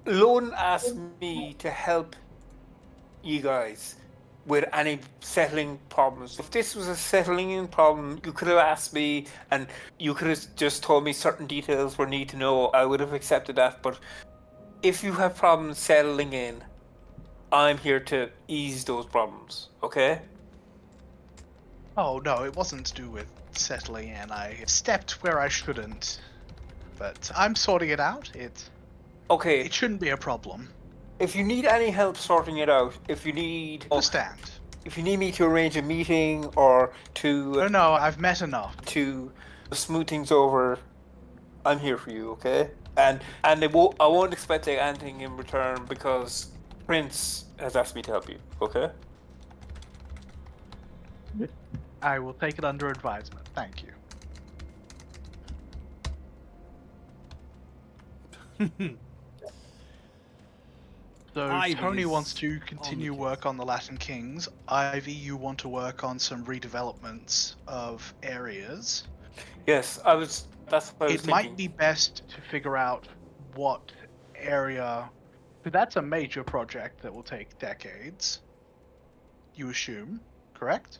Lone asked me to help you guys with any settling problems. If this was a settling in problem, you could have asked me and you could have just told me certain details were need to know. I would have accepted that. But if you have problems settling in, I'm here to ease those problems, okay? Oh, no, it wasn't to do with settling in. I stepped where I shouldn't. But I'm sorting it out. Okay, It shouldn't be a problem. if you need any help sorting it out, if you need me to arrange a meeting or No, I've met enough. to smooth things over, I'm here for you, okay? And I won't expect anything in return because Prince has asked me to help you, okay? I will take it under advisement. Thank you. So Ivy's Tony wants to on continue the case. work on the Latin Kings. Ivy, you want to work on some redevelopments of areas. Yes, that's what I was It thinking. might be best to figure out what area, because that's a major project that will take decades. You assume, correct?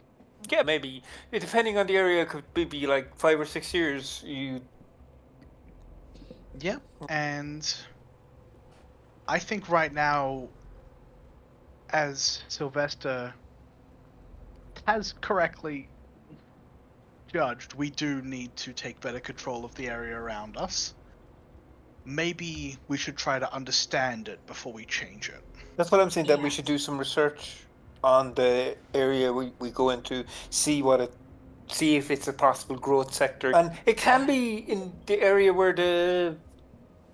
Yeah, maybe. Depending on the area, it could be like 5 or 6 years. Yeah, and I think right now, as Sylvester has correctly judged, we do need to take better control of the area around us. Maybe we should try to understand it before we change it. That's what I'm saying, that we Yes. should do some research on the area we go into, see if it's a possible growth sector. And it can be in the area where the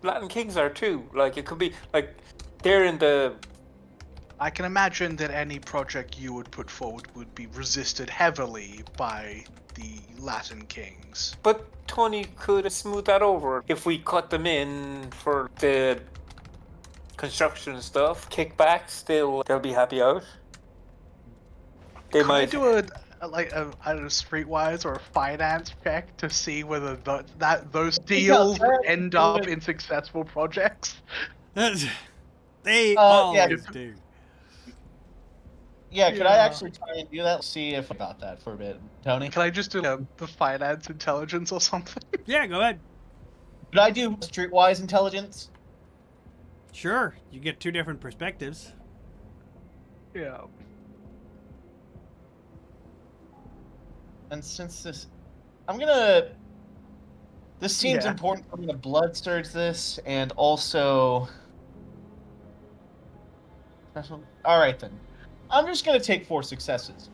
Latin Kings are too. Like, it could be, like, they're in the... I can imagine that any project you would put forward would be resisted heavily by the Latin Kings. But Tony could smooth that over. If we cut them in for the construction stuff, kickbacks, they'll be happy out. They Could I might do a streetwise or a finance check to see whether those deals end up in successful projects? They yeah. always do. Yeah, could I Yeah. actually try and do that? See if about that for a bit, Tony. Can I just do the finance intelligence or something? Yeah, go ahead. Could I do streetwise intelligence? Sure, you get two different perspectives. Yeah. And since this, I'm gonna. This seems Yeah. important. I'm gonna blood surge this, and also. All right then. I'm just gonna take 4 successes.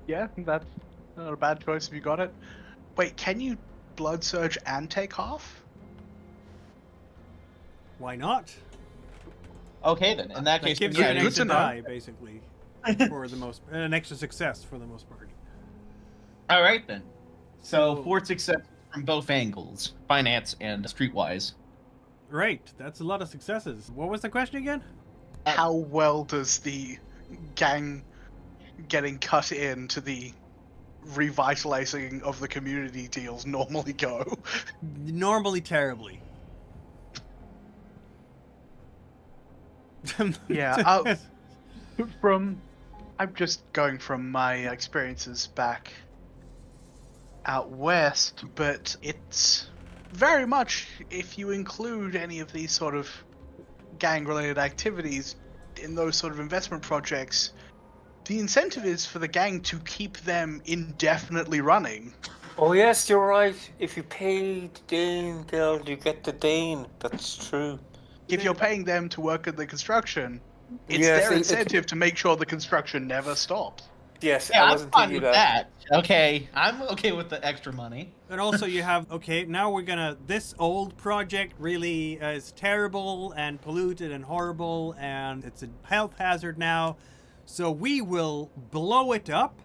Yeah, that's not a bad choice if you got it. Wait, can you blood surge and take half? Why not? Okay then. In that That case, gives yeah, you an good extra to know. die, basically, for the most, an extra success for the most part. All right then. So So- 4 successes from both angles, finance and streetwise. Right, that's a lot of successes. What was the question again? How well does the gang getting cut into the revitalizing of the community deals normally go? Normally terribly. Yeah, I'm just going from my experiences back out west, but it's very much, if you include any of these sort of gang-related activities in those sort of investment projects, the incentive is for the gang to keep them indefinitely running. Oh yes, you're right. If you pay the Dane Guild, you get the Dane. That's true. If you're paying them to work at the construction, it's Yes, their it- incentive to make sure the construction never stops. Yes, Yeah, I I'm wasn't fine thinking with of that. that. Okay, I'm okay with the extra money. And also you have, okay, now we're gonna, this old project really is terrible and polluted and horrible and it's a health hazard now. So we will blow it up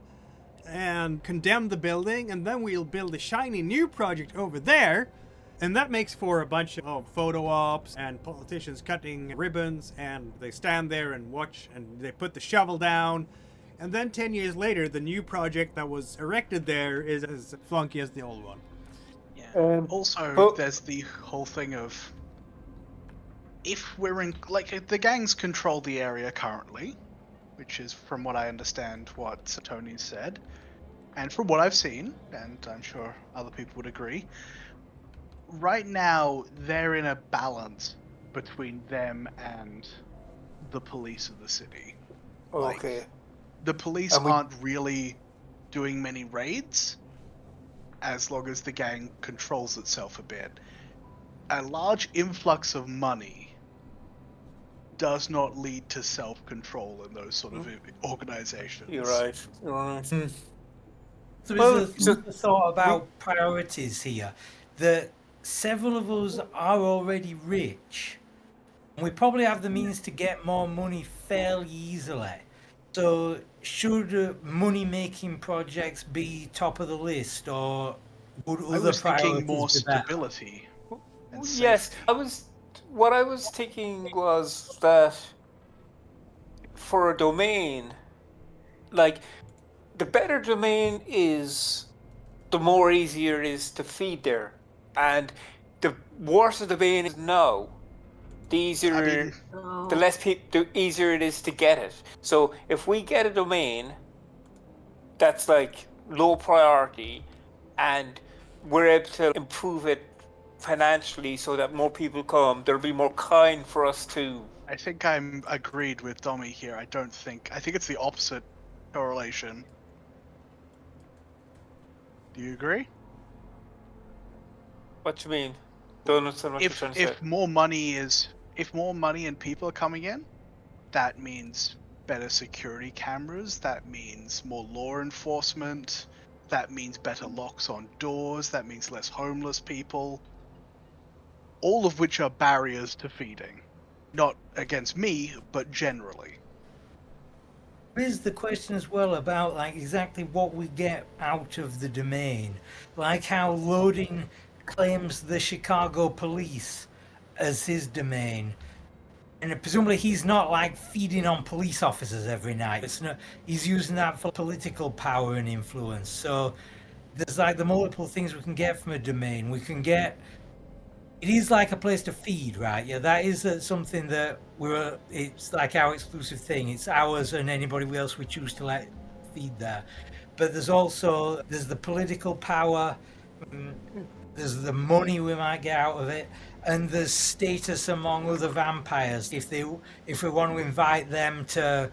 and condemn the building, and then we'll build a shiny new project over there. And that makes for a bunch of photo ops and politicians cutting ribbons, and they stand there and watch and they put the shovel down. And then 10 years later, the new project that was erected there is as flunky as the old one. Yeah. Also, but- there's the whole thing of, if we're in, like, the gangs control the area currently, which is, from what I understand, what Tony said, and from what I've seen, and I'm sure other people would agree, right now they're in a balance between them and the police of the city. Okay. The police And we- aren't really doing many raids, as long as the gang controls itself a bit. A large influx of money does not lead to self-control in those sort of organizations. You're right. You're right. So Well, there's so- a thought about priorities here. That several of us are already rich, and we probably have the means to get more money fairly easily. So should money-making projects be top of the list, or would I other was priorities thinking more be better? stability. And Yes, what I was thinking was that for a domain, like, the better domain is, the more easier it is to feed there. And the worse the domain is now, the easier, I mean, the less the easier it is to get it. So if we get a domain that's like low priority, and we're able to improve it financially so that more people come, there'll be more kind for us to. I think I'm agreed with Domi here. I think it's the opposite correlation. Do you agree? What you mean? Don't understand what you're trying to say. If more money and people are coming in, that means better security cameras, that means more law enforcement, that means better locks on doors, that means less homeless people, all of which are barriers to feeding. Not against me, but generally. There is the question as well about like exactly what we get out of the domain, like how Loading claims the Chicago police as his domain, and presumably he's not like feeding on police officers every night. It's not. He's using that for political power and influence. So there's like the multiple things we can get from a domain. We can get. It is like a place to feed, right? Yeah, that is something that it's like our exclusive thing. It's ours, and anybody else we choose to let feed there. But there's the political power, there's the money we might get out of it, and there's status among other vampires. If we want to invite them to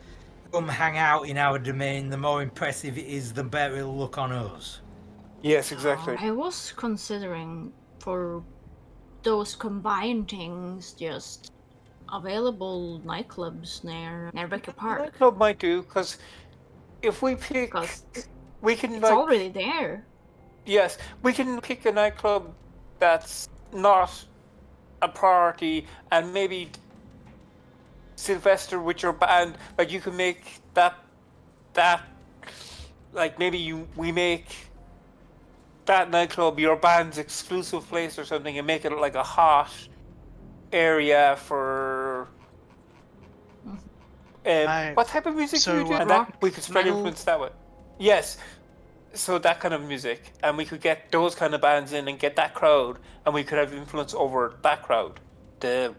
come hang out in our domain, the more impressive it is, the better it'll look on us. Yes, exactly. I was considering for those combined things just available nightclubs near Becker Park. Nightclub might do, because if we pick, Because we can it's like, already there. yes, we can pick a nightclub that's not a priority, and maybe Sylvester with your band, like you can make that like maybe we make that nightclub your band's exclusive place or something, and make it like a hot area for what type of music do you do? And that we could spread metal. influence that way. Yes, so that kind of music, and we could get those kind of bands in and get that crowd, and we could have influence over that crowd, the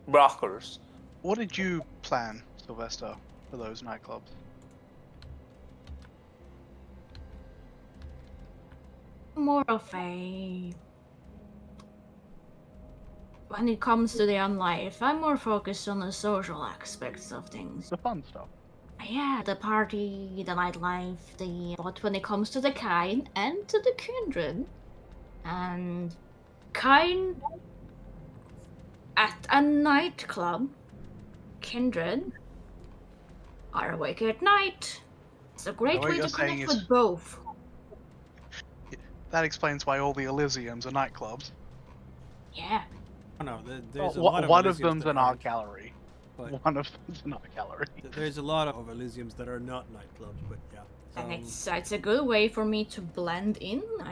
rockers. What did you plan, Sylvester, for those nightclubs? More of a... When it comes to the unlife, I'm more focused on the social aspects of things. The fun stuff. Yeah, the party, the nightlife, but when it comes to the kind and to the kindred, and kind at a nightclub, kindred are awake at night. It's a great what way you're to connect saying with is- both. That explains why all the Elysiums are nightclubs. Yeah. Oh, no, there's a One lot of of Elysiums them's that an art aren't, gallery. but One of them's an art gallery. there's a lot of Elysiums that are not nightclubs, but yeah. And it's a good way for me to blend in. If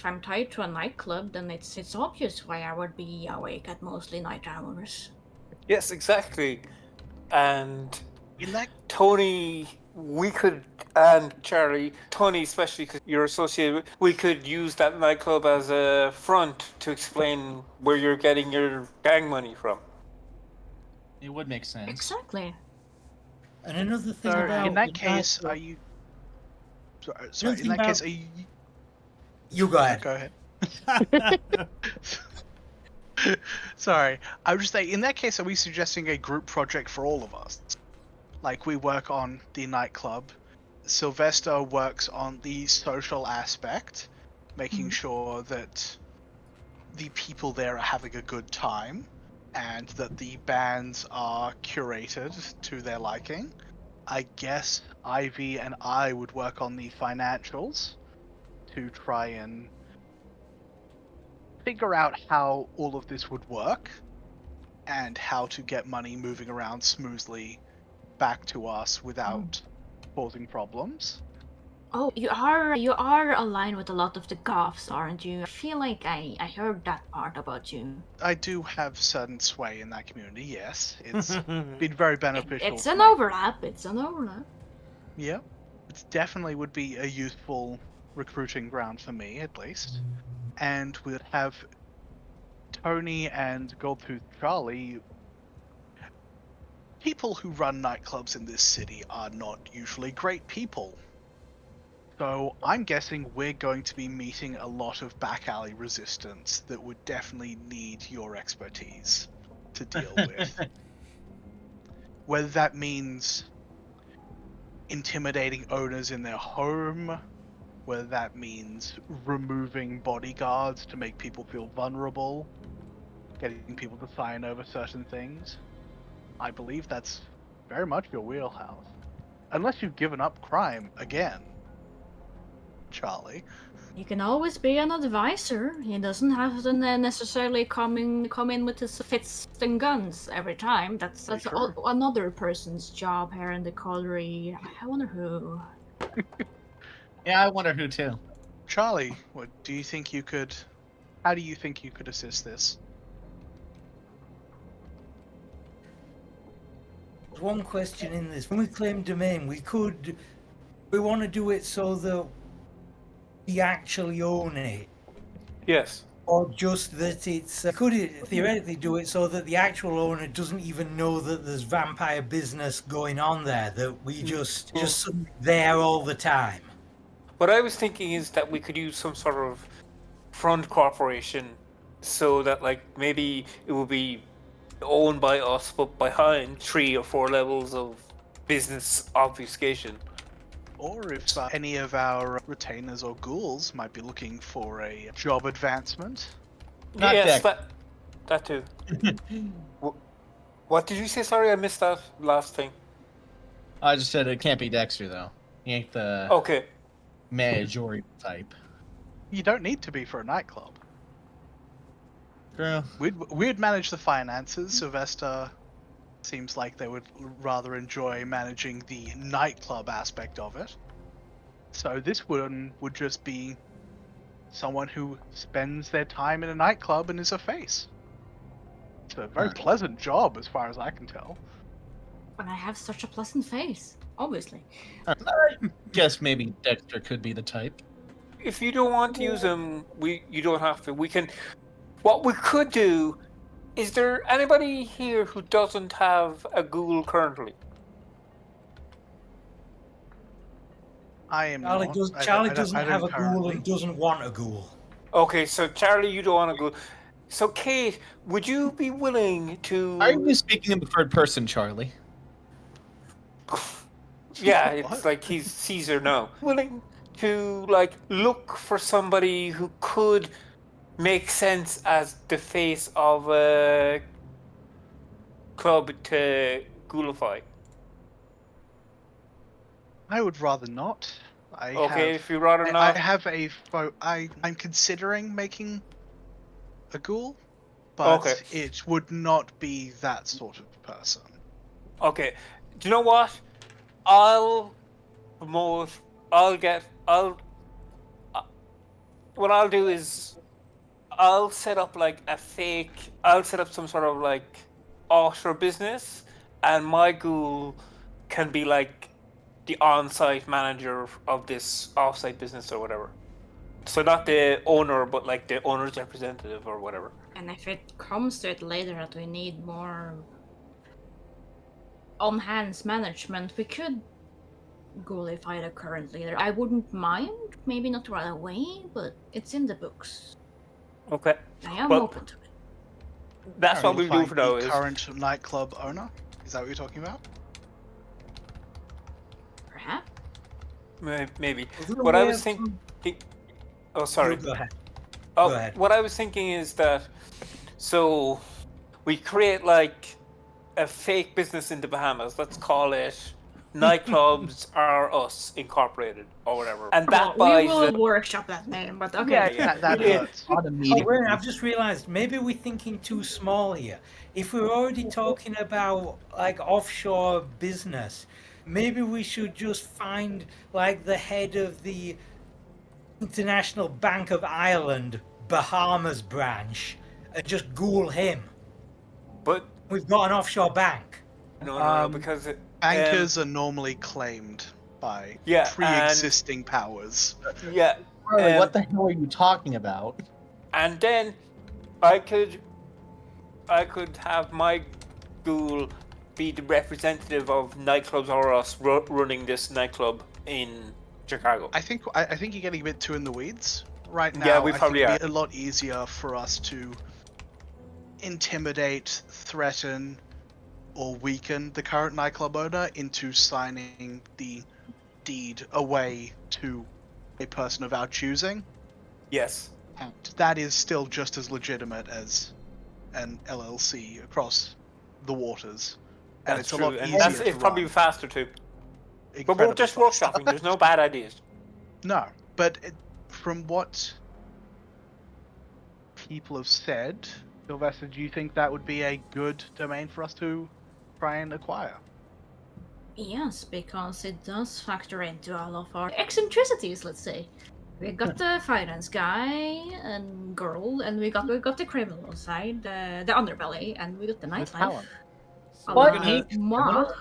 I'm tied to a nightclub, then it's obvious why I would be awake at mostly night hours. Yes, exactly. And In that Tony, we could, and Charlie, Tony especially because you're associated with, we could use that nightclub as a front to explain where you're getting your gang money from. It would make sense. Exactly. And another thing So about in that the case, nightclub- are you? Sorry. Another In thing that case, about- are you? You go ahead. Go ahead. Sorry, I was just saying. In that case, are we suggesting a group project for all of us? Like we work on the nightclub, Sylvester works on the social aspect, making sure that the people there are having a good time, and that the bands are curated to their liking. I guess Ivy and I would work on the financials to try and figure out how all of this would work and how to get money moving around smoothly back to us without causing problems. Oh, you are aligned with a lot of the goths, aren't you? I feel like I heard that part about you. I do have certain sway in that community, yes. It's been very beneficial. It's to an my- overlap. It's an overlap. Yeah. It definitely would be a useful recruiting ground for me, at least. And we'd have Tony and Goldtooth Charlie. People who run nightclubs in this city are not usually great people. So I'm guessing we're going to be meeting a lot of back alley resistance that would definitely need your expertise to deal with. Whether that means intimidating owners in their home, whether that means removing bodyguards to make people feel vulnerable, getting people to sign over certain things. I believe that's very much your wheelhouse. Unless you've given up crime again, Charlie. You can always be an advisor. He doesn't have to necessarily come in with his fists and guns every time. That's Sure. another person's job here in the colliery. I wonder who. Yeah, I wonder who too. Charlie, what do you think you could? How do you think you could assist this? One question in this: when we claim domain, we want to do it so that we actually own it, Yes. or just that it's. Could it theoretically do it so that the actual owner doesn't even know that there's vampire business going on there? That we just there all the time. What I was thinking is that we could use some sort of front corporation so that like maybe it would be owned by us, but behind 3 or 4 levels of business obfuscation. Or if any of our retainers or ghouls might be looking for a job advancement. Not Yes, Dex. that too. What did you say? Sorry, I missed that last thing. I just said it can't be Dexter though. He ain't the Okay. managerial type. You don't need to be for a nightclub. True. We'd manage the finances. Sylvester seems like they would rather enjoy managing the nightclub aspect of it. So this one would just be someone who spends their time in a nightclub and is a face. It's a very pleasant job as far as I can tell. But I have such a pleasant face, obviously. I guess maybe Dexter could be the type. If you don't want to use them, you don't have to. We can. What we could do. Is there anybody here who doesn't have a ghoul currently? I am Charlie, not. doesn't I have a don't ghoul currently. and doesn't want a ghoul. Okay, so Charlie, you don't want to go. So Kate, would you be willing to? Are you speaking in the third person, Charlie? Yeah, it's What? like he's Caesar now. Willing to like look for somebody who could make sense as the face of a club to ghoulify. I would rather not. If you rather I not. have I'm considering making a ghoul, but Okay. it would not be that sort of person. Okay. Do you know what? I'll promote. What I'll do is, I'll set up like a fake. I'll set up some sort of like offshore business, and my ghoul can be like the on-site manager of this off-site business or whatever. So not the owner, but like the owner's representative or whatever. And if it comes to it later that we need more on-hands management, we could ghoulify the current leader. I wouldn't mind, maybe not right away, but it's in the books. Okay. I am Well, open to it. That's what we do Find for now. the Is current nightclub owner. Is that what you're talking about? Perhaps. maybe. Is there a What I way was of- thinking. Oh, sorry. Go ahead. Oh, Go ahead. what I was thinking is that, so we create like a fake business in the Bahamas. Let's call it Nightclubs Are Us Incorporated or whatever, and that Well, we buys. will workshop that name, but okay. Yeah. That Yeah. hurts. Oh, wait, I've just realized maybe we're thinking too small here. If we're already talking about like offshore business, maybe we should just find like the head of the International Bank of Ireland Bahamas branch and just ghoul him. But We've got an offshore bank. no, because Bankers are normally claimed by Yeah, pre-existing powers. yeah, Charlie, what the hell are you talking about? and then I could have my ghoul be the representative of Nightclubs or Us running this nightclub in Chicago. I think you're getting a bit too in the weeds right now. Yeah, we I probably think are. it'd be a lot easier for us to intimidate, threaten, or weaken the current nightclub owner into signing the deed away to a person of our choosing. Yes. And that is still just as legitimate as an LLC across the waters. And That's it's true. a lot And easier to it's probably run. faster too. But we're Incredibly just fast. workshopping. There's no bad ideas. No, but from what people have said, Sylvester, do you think that would be a good domain for us to try and acquire? Yes, because it does factor into all of our eccentricities, let's say. We got the finance guy and girl, and we got the criminal side, the underbelly, and we got the nightlife. talent. A What? lot more.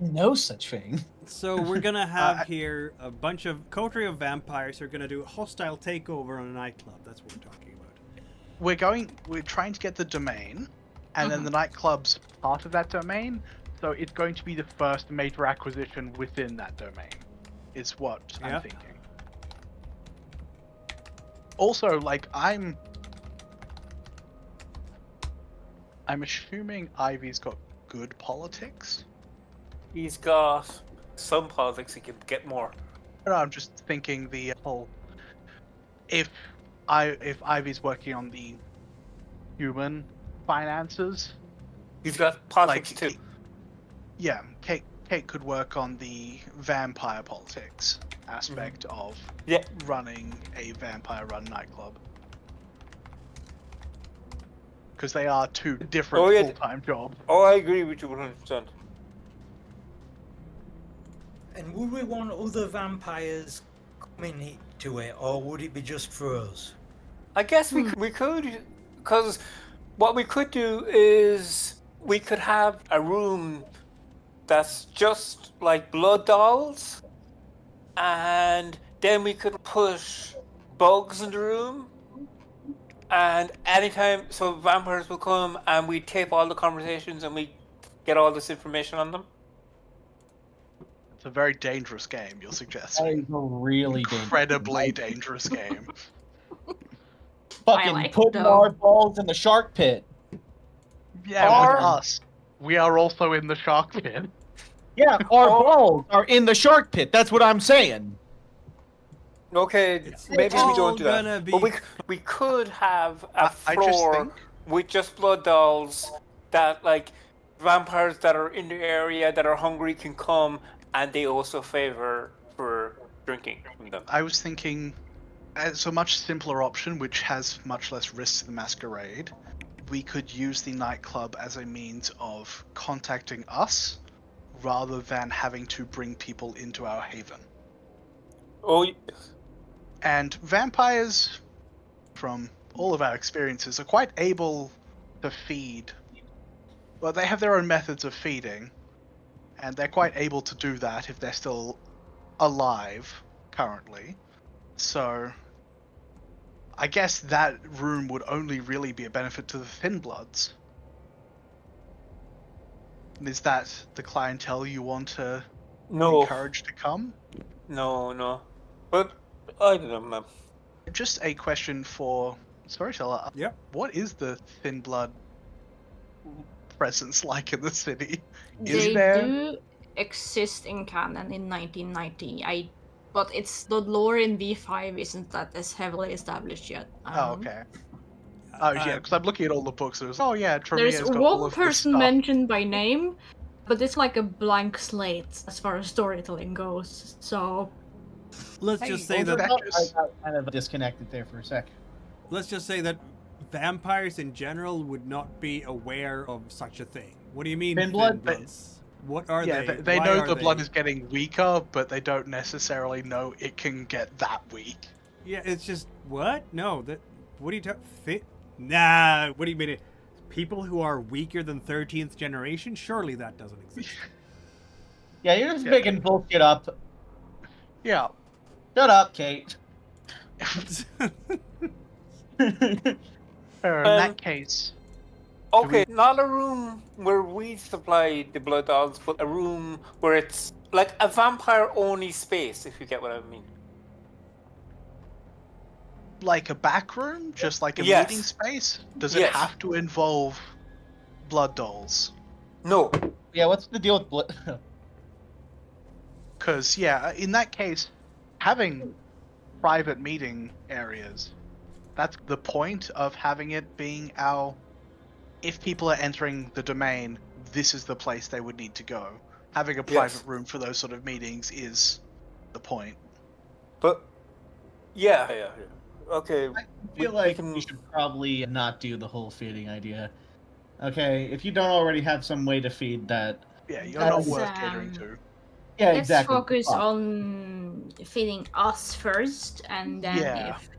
No such thing. So we're gonna have here a bunch of coterie of vampires who are gonna do a hostile takeover on a nightclub. That's what we're talking about. We're trying to get the domain, and then the nightclub's part of that domain, so it's going to be the first major acquisition within that domain, is what Yeah. I'm thinking. Also, like, I'm assuming Ivy's got good politics. He's got some politics. He could get more. No, I'm just thinking the whole. If Ivy's working on the human finances, He's got politics like, too. yeah, Kate could work on the vampire politics aspect of Yeah. running a vampire-run nightclub. Because they are two different Oh, yeah. full-time jobs. Oh, I agree with you 100%. And would we want other vampires coming to it, or would it be just for us? I guess we could, because what we could do is we could have a room that's just like blood dolls, and then we could push bugs in the room, and anytime, so vampires will come and we tape all the conversations and we get all this information on them. It's a very dangerous game, you're That suggesting. is a really Incredibly dangerous game. Fucking like it, putting though. our balls in the shark pit. Yeah, Or- with us. We are also in the shark pit. Yeah, our balls are in the shark pit. That's what I'm saying. Okay, It's maybe we all don't do that. gonna be- But we could have a I just floor think- with just blood dolls that, like, vampires that are in the area that are hungry can come, and they also favor for drinking from them. I was thinking, as a much simpler option, which has much less risk to the masquerade, we could use the nightclub as a means of contacting us, rather than having to bring people into our haven. Oh, And vampires, from all of our experiences, are quite able to feed. Well, they have their own methods of feeding, and they're quite able to do that if they're still alive currently. So, I guess that room would only really be a benefit to the Thin Bloods. Is that the clientele you want to no, encourage to come? no. But I don't know, man. Just a question for Storyteller. Yep. What is the Thin Blood presence like in the city? They there- do exist in canon in 1990. But it's the lore in V5 isn't that as heavily established yet. Oh, okay. Oh, yeah, because I'm looking at all the books. There's, oh, yeah, Tremia's There's got all one of this person stuff. mentioned by name, but it's like a blank slate as far as storytelling goes. So Let's Hey, just say well, that that just- I got kind of disconnected there for a sec. let's just say that vampires in general would not be aware of such a thing. What do you mean Thin blood? bloods? What are Yeah, they? they Why know are the blood they? is getting weaker, but they don't necessarily know it can get that weak. Yeah, it's just what? No, that. What are you talking? Fit? Nah. What do you mean? People who are weaker than 13th generation? Surely that doesn't exist. Yeah, you're just Yeah. making bullshit up. Yeah. Shut up, Kate. In that case, Okay, not a room where we supply the blood dolls, but a room where it's like a vampire-only space, if you get what I mean. like a back room, just like a Yes. meeting space, does it Yes. have to involve blood dolls? No. Yeah, what's the deal with blood? Because, yeah, in that case, having private meeting areas, that's the point of having it being our. If people are entering the domain, this is the place they would need to go. Having a private Yes. room for those sort of meetings is the point. But yeah. Okay. I feel like can- we should probably not do the whole feeding idea. Okay, if you don't already have some way to feed that. Yeah, you're not Let's, worth catering to. Yeah, let's exactly. focus Fuck. on feeding us first, and then Yeah. if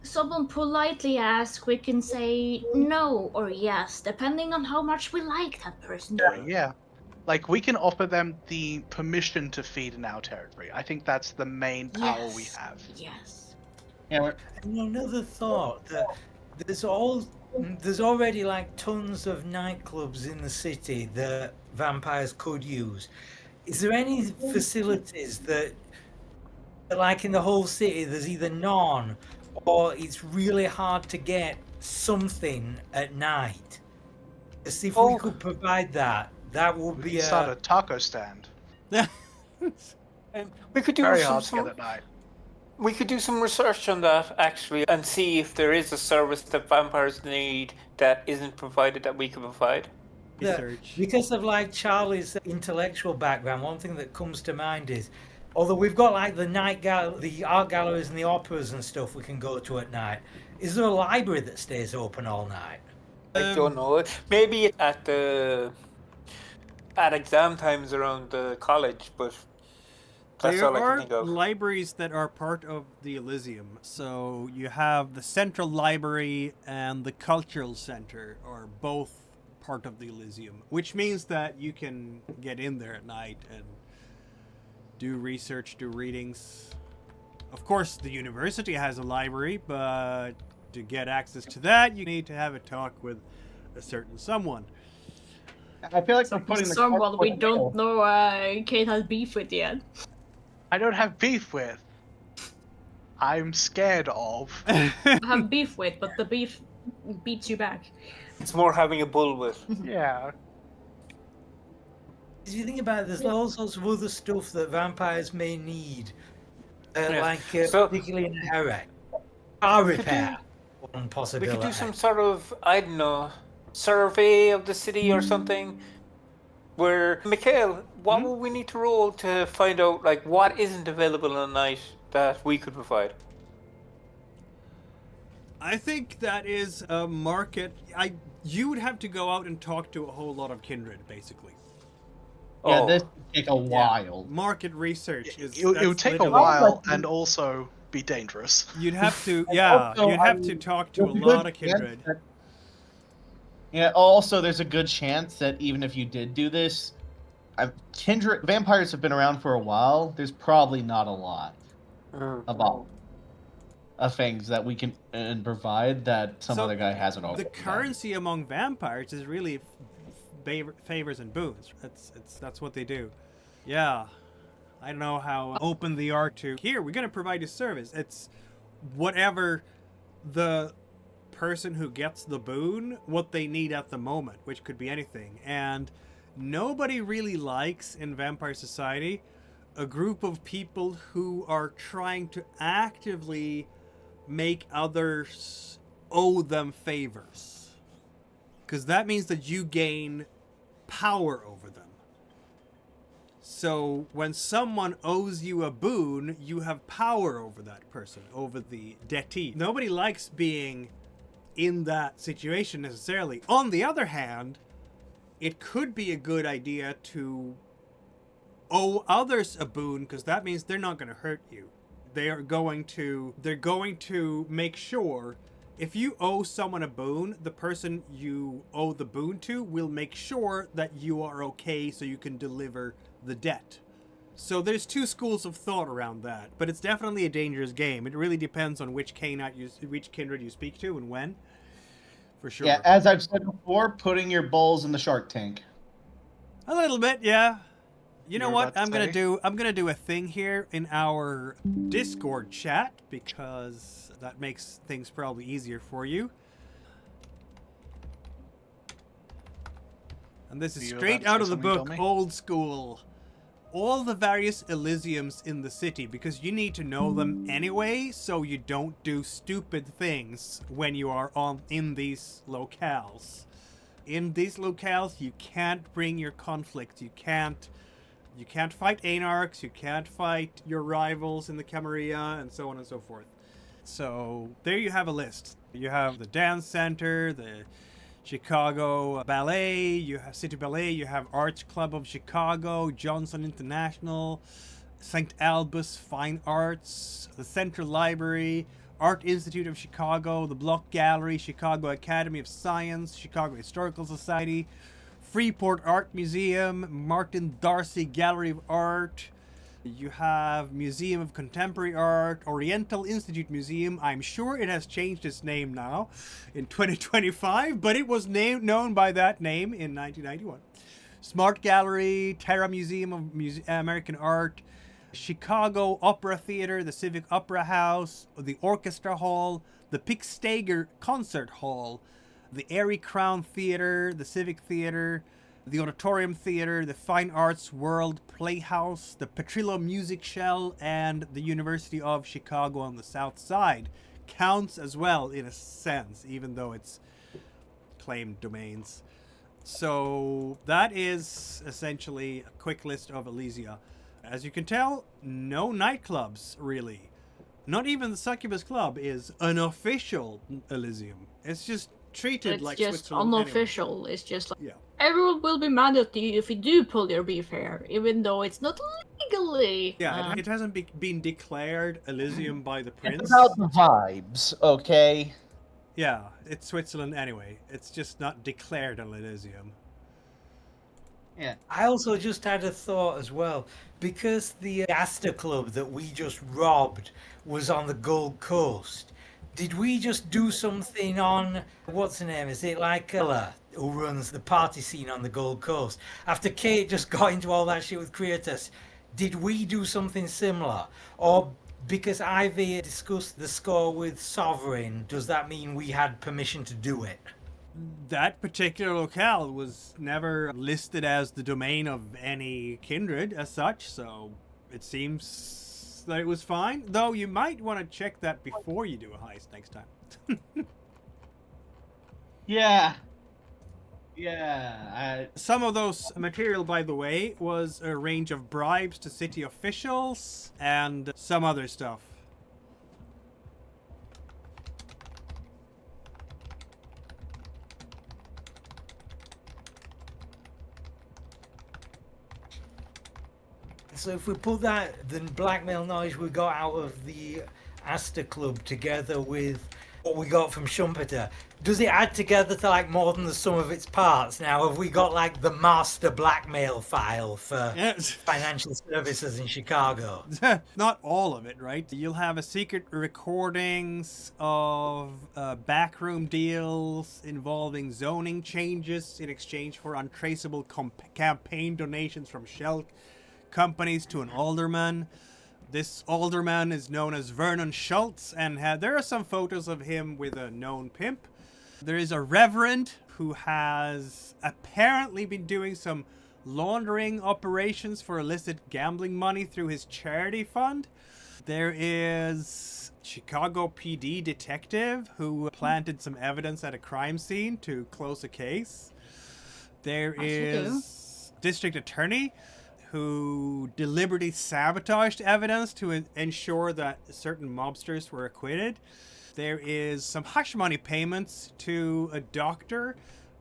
someone politely asks, we can say no or yes, depending on how much we like that person. Yeah. Like, we can offer them the permission to feed in our territory. I think that's the main power we Yes. have. Yes. Yeah, we're, And another thought that there's already like tons of nightclubs in the city that vampires could use. Is there any facilities that, like in the whole city, there's either none or it's really hard to get something at night? See if we Oh. could provide that. That would We be can start a taco stand. We could do Very some, hard to get at night. we could do some research on that actually, and see if there is a service that vampires need that isn't provided that we can provide. Research. Because of like Charlie's intellectual background, one thing that comes to mind is, although we've got like the art galleries and the operas and stuff we can go to at night, is there a library that stays open all night? I don't know. Maybe at exam times around the college, but that's There all I can are think of. libraries that are part of the Elysium. So you have the Central Library and the Cultural Center are both part of the Elysium, which means that you can get in there at night and do research, do readings. Of course, the university has a library, but to get access to that, you need to have a talk with a certain someone. I feel like they're putting the Someone cart we before the don't horse. know Kate has beef with yet. I don't have beef with. I'm scared of. I have beef with, but the beef beats you back. It's more having a bull with. Yeah. If you think about it, there's all sorts of other stuff that vampires may need, Yeah. like So- particularly in Iraq. Car repair, one We possibility. could do some sort of, I don't know, survey of the city or something. Where, Mikael, what would we need to roll to find out like what isn't available at night that we could provide? I think that is a market. You would have to go out and talk to a whole lot of kindred, basically. Yeah, Oh. this would take a while. Market research is. It would that's take a literally- while and also be dangerous. You'd have to, And yeah. also, You'd have to talk to a there's lot good of kindred. chance that- Yeah. Also, there's a good chance that even if you did do this, kindred vampires have been around for a while. There's probably not a lot of things that we can provide that some So, other guy hasn't already. The currency among vampires is really favors and boons. That's what they do. Yeah. I don't know how open they are to. Here, we're gonna provide a service. It's whatever the person who gets the boon, what they need at the moment, which could be anything. And nobody really likes in Vampire Society a group of people who are trying to actively make others owe them favors. Because that means that you gain power over them. So when someone owes you a boon, you have power over that person, over the dettee. Nobody likes being in that situation necessarily. On the other hand, it could be a good idea to owe others a boon, because that means they're not going to hurt you. They're going to make sure if you owe someone a boon, the person you owe the boon to will make sure that you are okay so you can deliver the debt. So there's two schools of thought around that, but it's definitely a dangerous game. It really depends on which kindred you speak to and when, for sure. Yeah, as I've said before, putting your balls in the shark tank. A little bit, yeah. You know You're what? about to I'm gonna say? do a thing here in our Discord chat because that makes things probably easier for you. And this is You straight about to out say of the something, book, Tommy? old school. All the various Elysiums in the city, because you need to know them anyway, so you don't do stupid things when you are in these locales. In these locales, you can't bring your conflict. You can't fight anarchs. You can't fight your rivals in the Camarilla, and so on and so forth. So there you have a list. You have the dance center, the Chicago Ballet, you have City Ballet, you have Arts Club of Chicago, Johnson International, St. Albus Fine Arts, the Central Library, Art Institute of Chicago, the Block Gallery, Chicago Academy of Science, Chicago Historical Society, Freeport Art Museum, Martin Darcy Gallery of Art. You have Museum of Contemporary Art, Oriental Institute Museum. I'm sure it has changed its name now in 2025, but it was known by that name in 1991. Smart Gallery, Terra Museum of American Art, Chicago Opera Theater, the Civic Opera House, the Orchestra Hall, the Pick Stager Concert Hall, the Airy Crown Theater, the Civic Theater, the Auditorium Theater, the Fine Arts World Playhouse, the Petrillo Music Shell, and the University of Chicago on the South Side counts as well in a sense, even though it's claimed domains. So that is essentially a quick list of Elysia. As you can tell, no nightclubs really. Not even the Succubus Club is an official Elysium. It's just treated like just Switzerland unofficial. anyway. It's just like Yeah. everyone will be mad at you if you do pull your beef hair, even though it's not legally. Yeah, it hasn't been declared Elysium by the prince. It's about the vibes, okay? Yeah, it's Switzerland anyway. It's just not declared an Elysium. Yeah. I also just had a thought as well. Because the Astor Club that we just robbed was on the Gold Coast, did we just do something on, what's her name? Is it like Ella, who runs the party scene on the Gold Coast? After Kate just got into all that shit with Creatus, did we do something similar? Or because Ivy discussed the score with Sovereign, does that mean we had permission to do it? That particular locale was never listed as the domain of any kindred as such, so it seems that it was fine. Though you might want to check that before you do a heist next time. Yeah. Yeah. Some of those material, by the way, was a range of bribes to city officials and some other stuff. So if we put that, the blackmail knowledge we got out of the Astor Club together with what we got from Schumpeter, does it add together to like more than the sum of its parts? Now, have we got like the master blackmail file for Yes. financial services in Chicago? Not all of it, right? You'll have a secret recordings of backroom deals involving zoning changes in exchange for untraceable campaign donations from shell companies to an alderman. This alderman is known as Vernon Schultz, and there are some photos of him with a known pimp. There is a reverend who has apparently been doing some laundering operations for illicit gambling money through his charity fund. There is Chicago PD detective who planted some evidence at a crime scene to close a case. There is district attorney who deliberately sabotaged evidence to ensure that certain mobsters were acquitted. There is some hush money payments to a doctor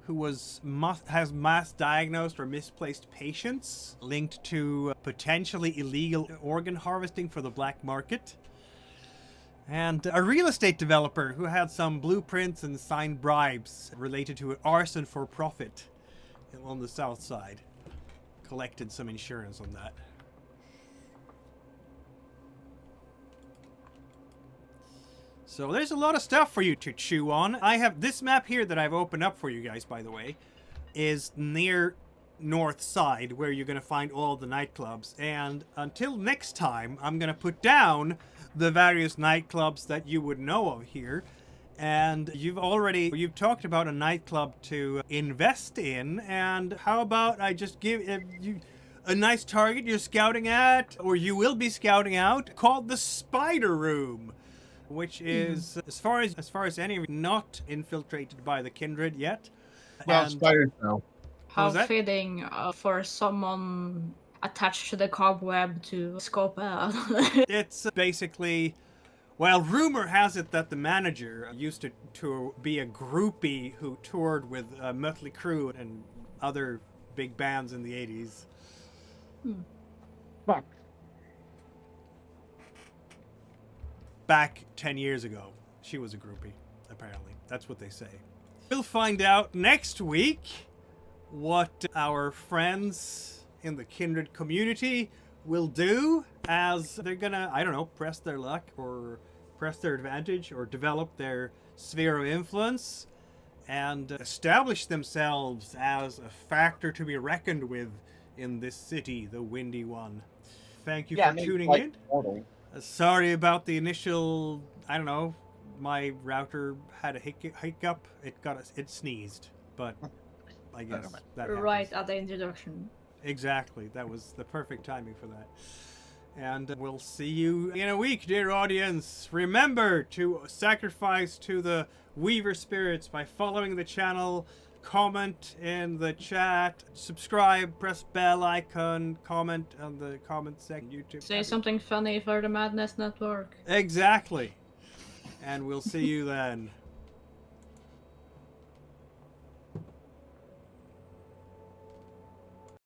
who has mass diagnosed or misplaced patients linked to potentially illegal organ harvesting for the black market. And a real estate developer who had some blueprints and signed bribes related to arson for profit on the south side. Collected some insurance on that. So there's a lot of stuff for you to chew on. I have this map here that I've opened up for you guys, by the way, is near north side where you're going to find all the nightclubs. And until next time, I'm going to put down the various nightclubs that you would know of here. And you've talked about a nightclub to invest in, and how about I just give you a nice target you're scouting at, or you will be scouting out, called the Spider Room, which is, as far as any, not infiltrated by the Kindred yet. Well, And- spiders no. How was that? fitting for someone attached to the cobweb to scope out. It's basically, well, rumor has it that the manager used to be a groupie who toured with Mötley Crüe and other big bands in the 80s. Back 10 years ago, she was a groupie, apparently. That's what they say. We'll find out next week what our friends in the Kindred community will do as they're gonna, I don't know, press their luck or press their advantage or develop their sphere of influence and establish themselves as a factor to be reckoned with in this city, the Windy One. Thank you for tuning in. Mortal. Sorry about the initial, I don't know, my router had a hiccup. It sneezed, but I guess that Right happens. at the introduction. Exactly. That was the perfect timing for that. And we'll see you in a week, dear audience. Remember to sacrifice to the Weaver spirits by following the channel, comment in the chat, subscribe, press bell icon, comment on the comment section, YouTube. Say something funny for the Madness Network. Exactly. And we'll see you then.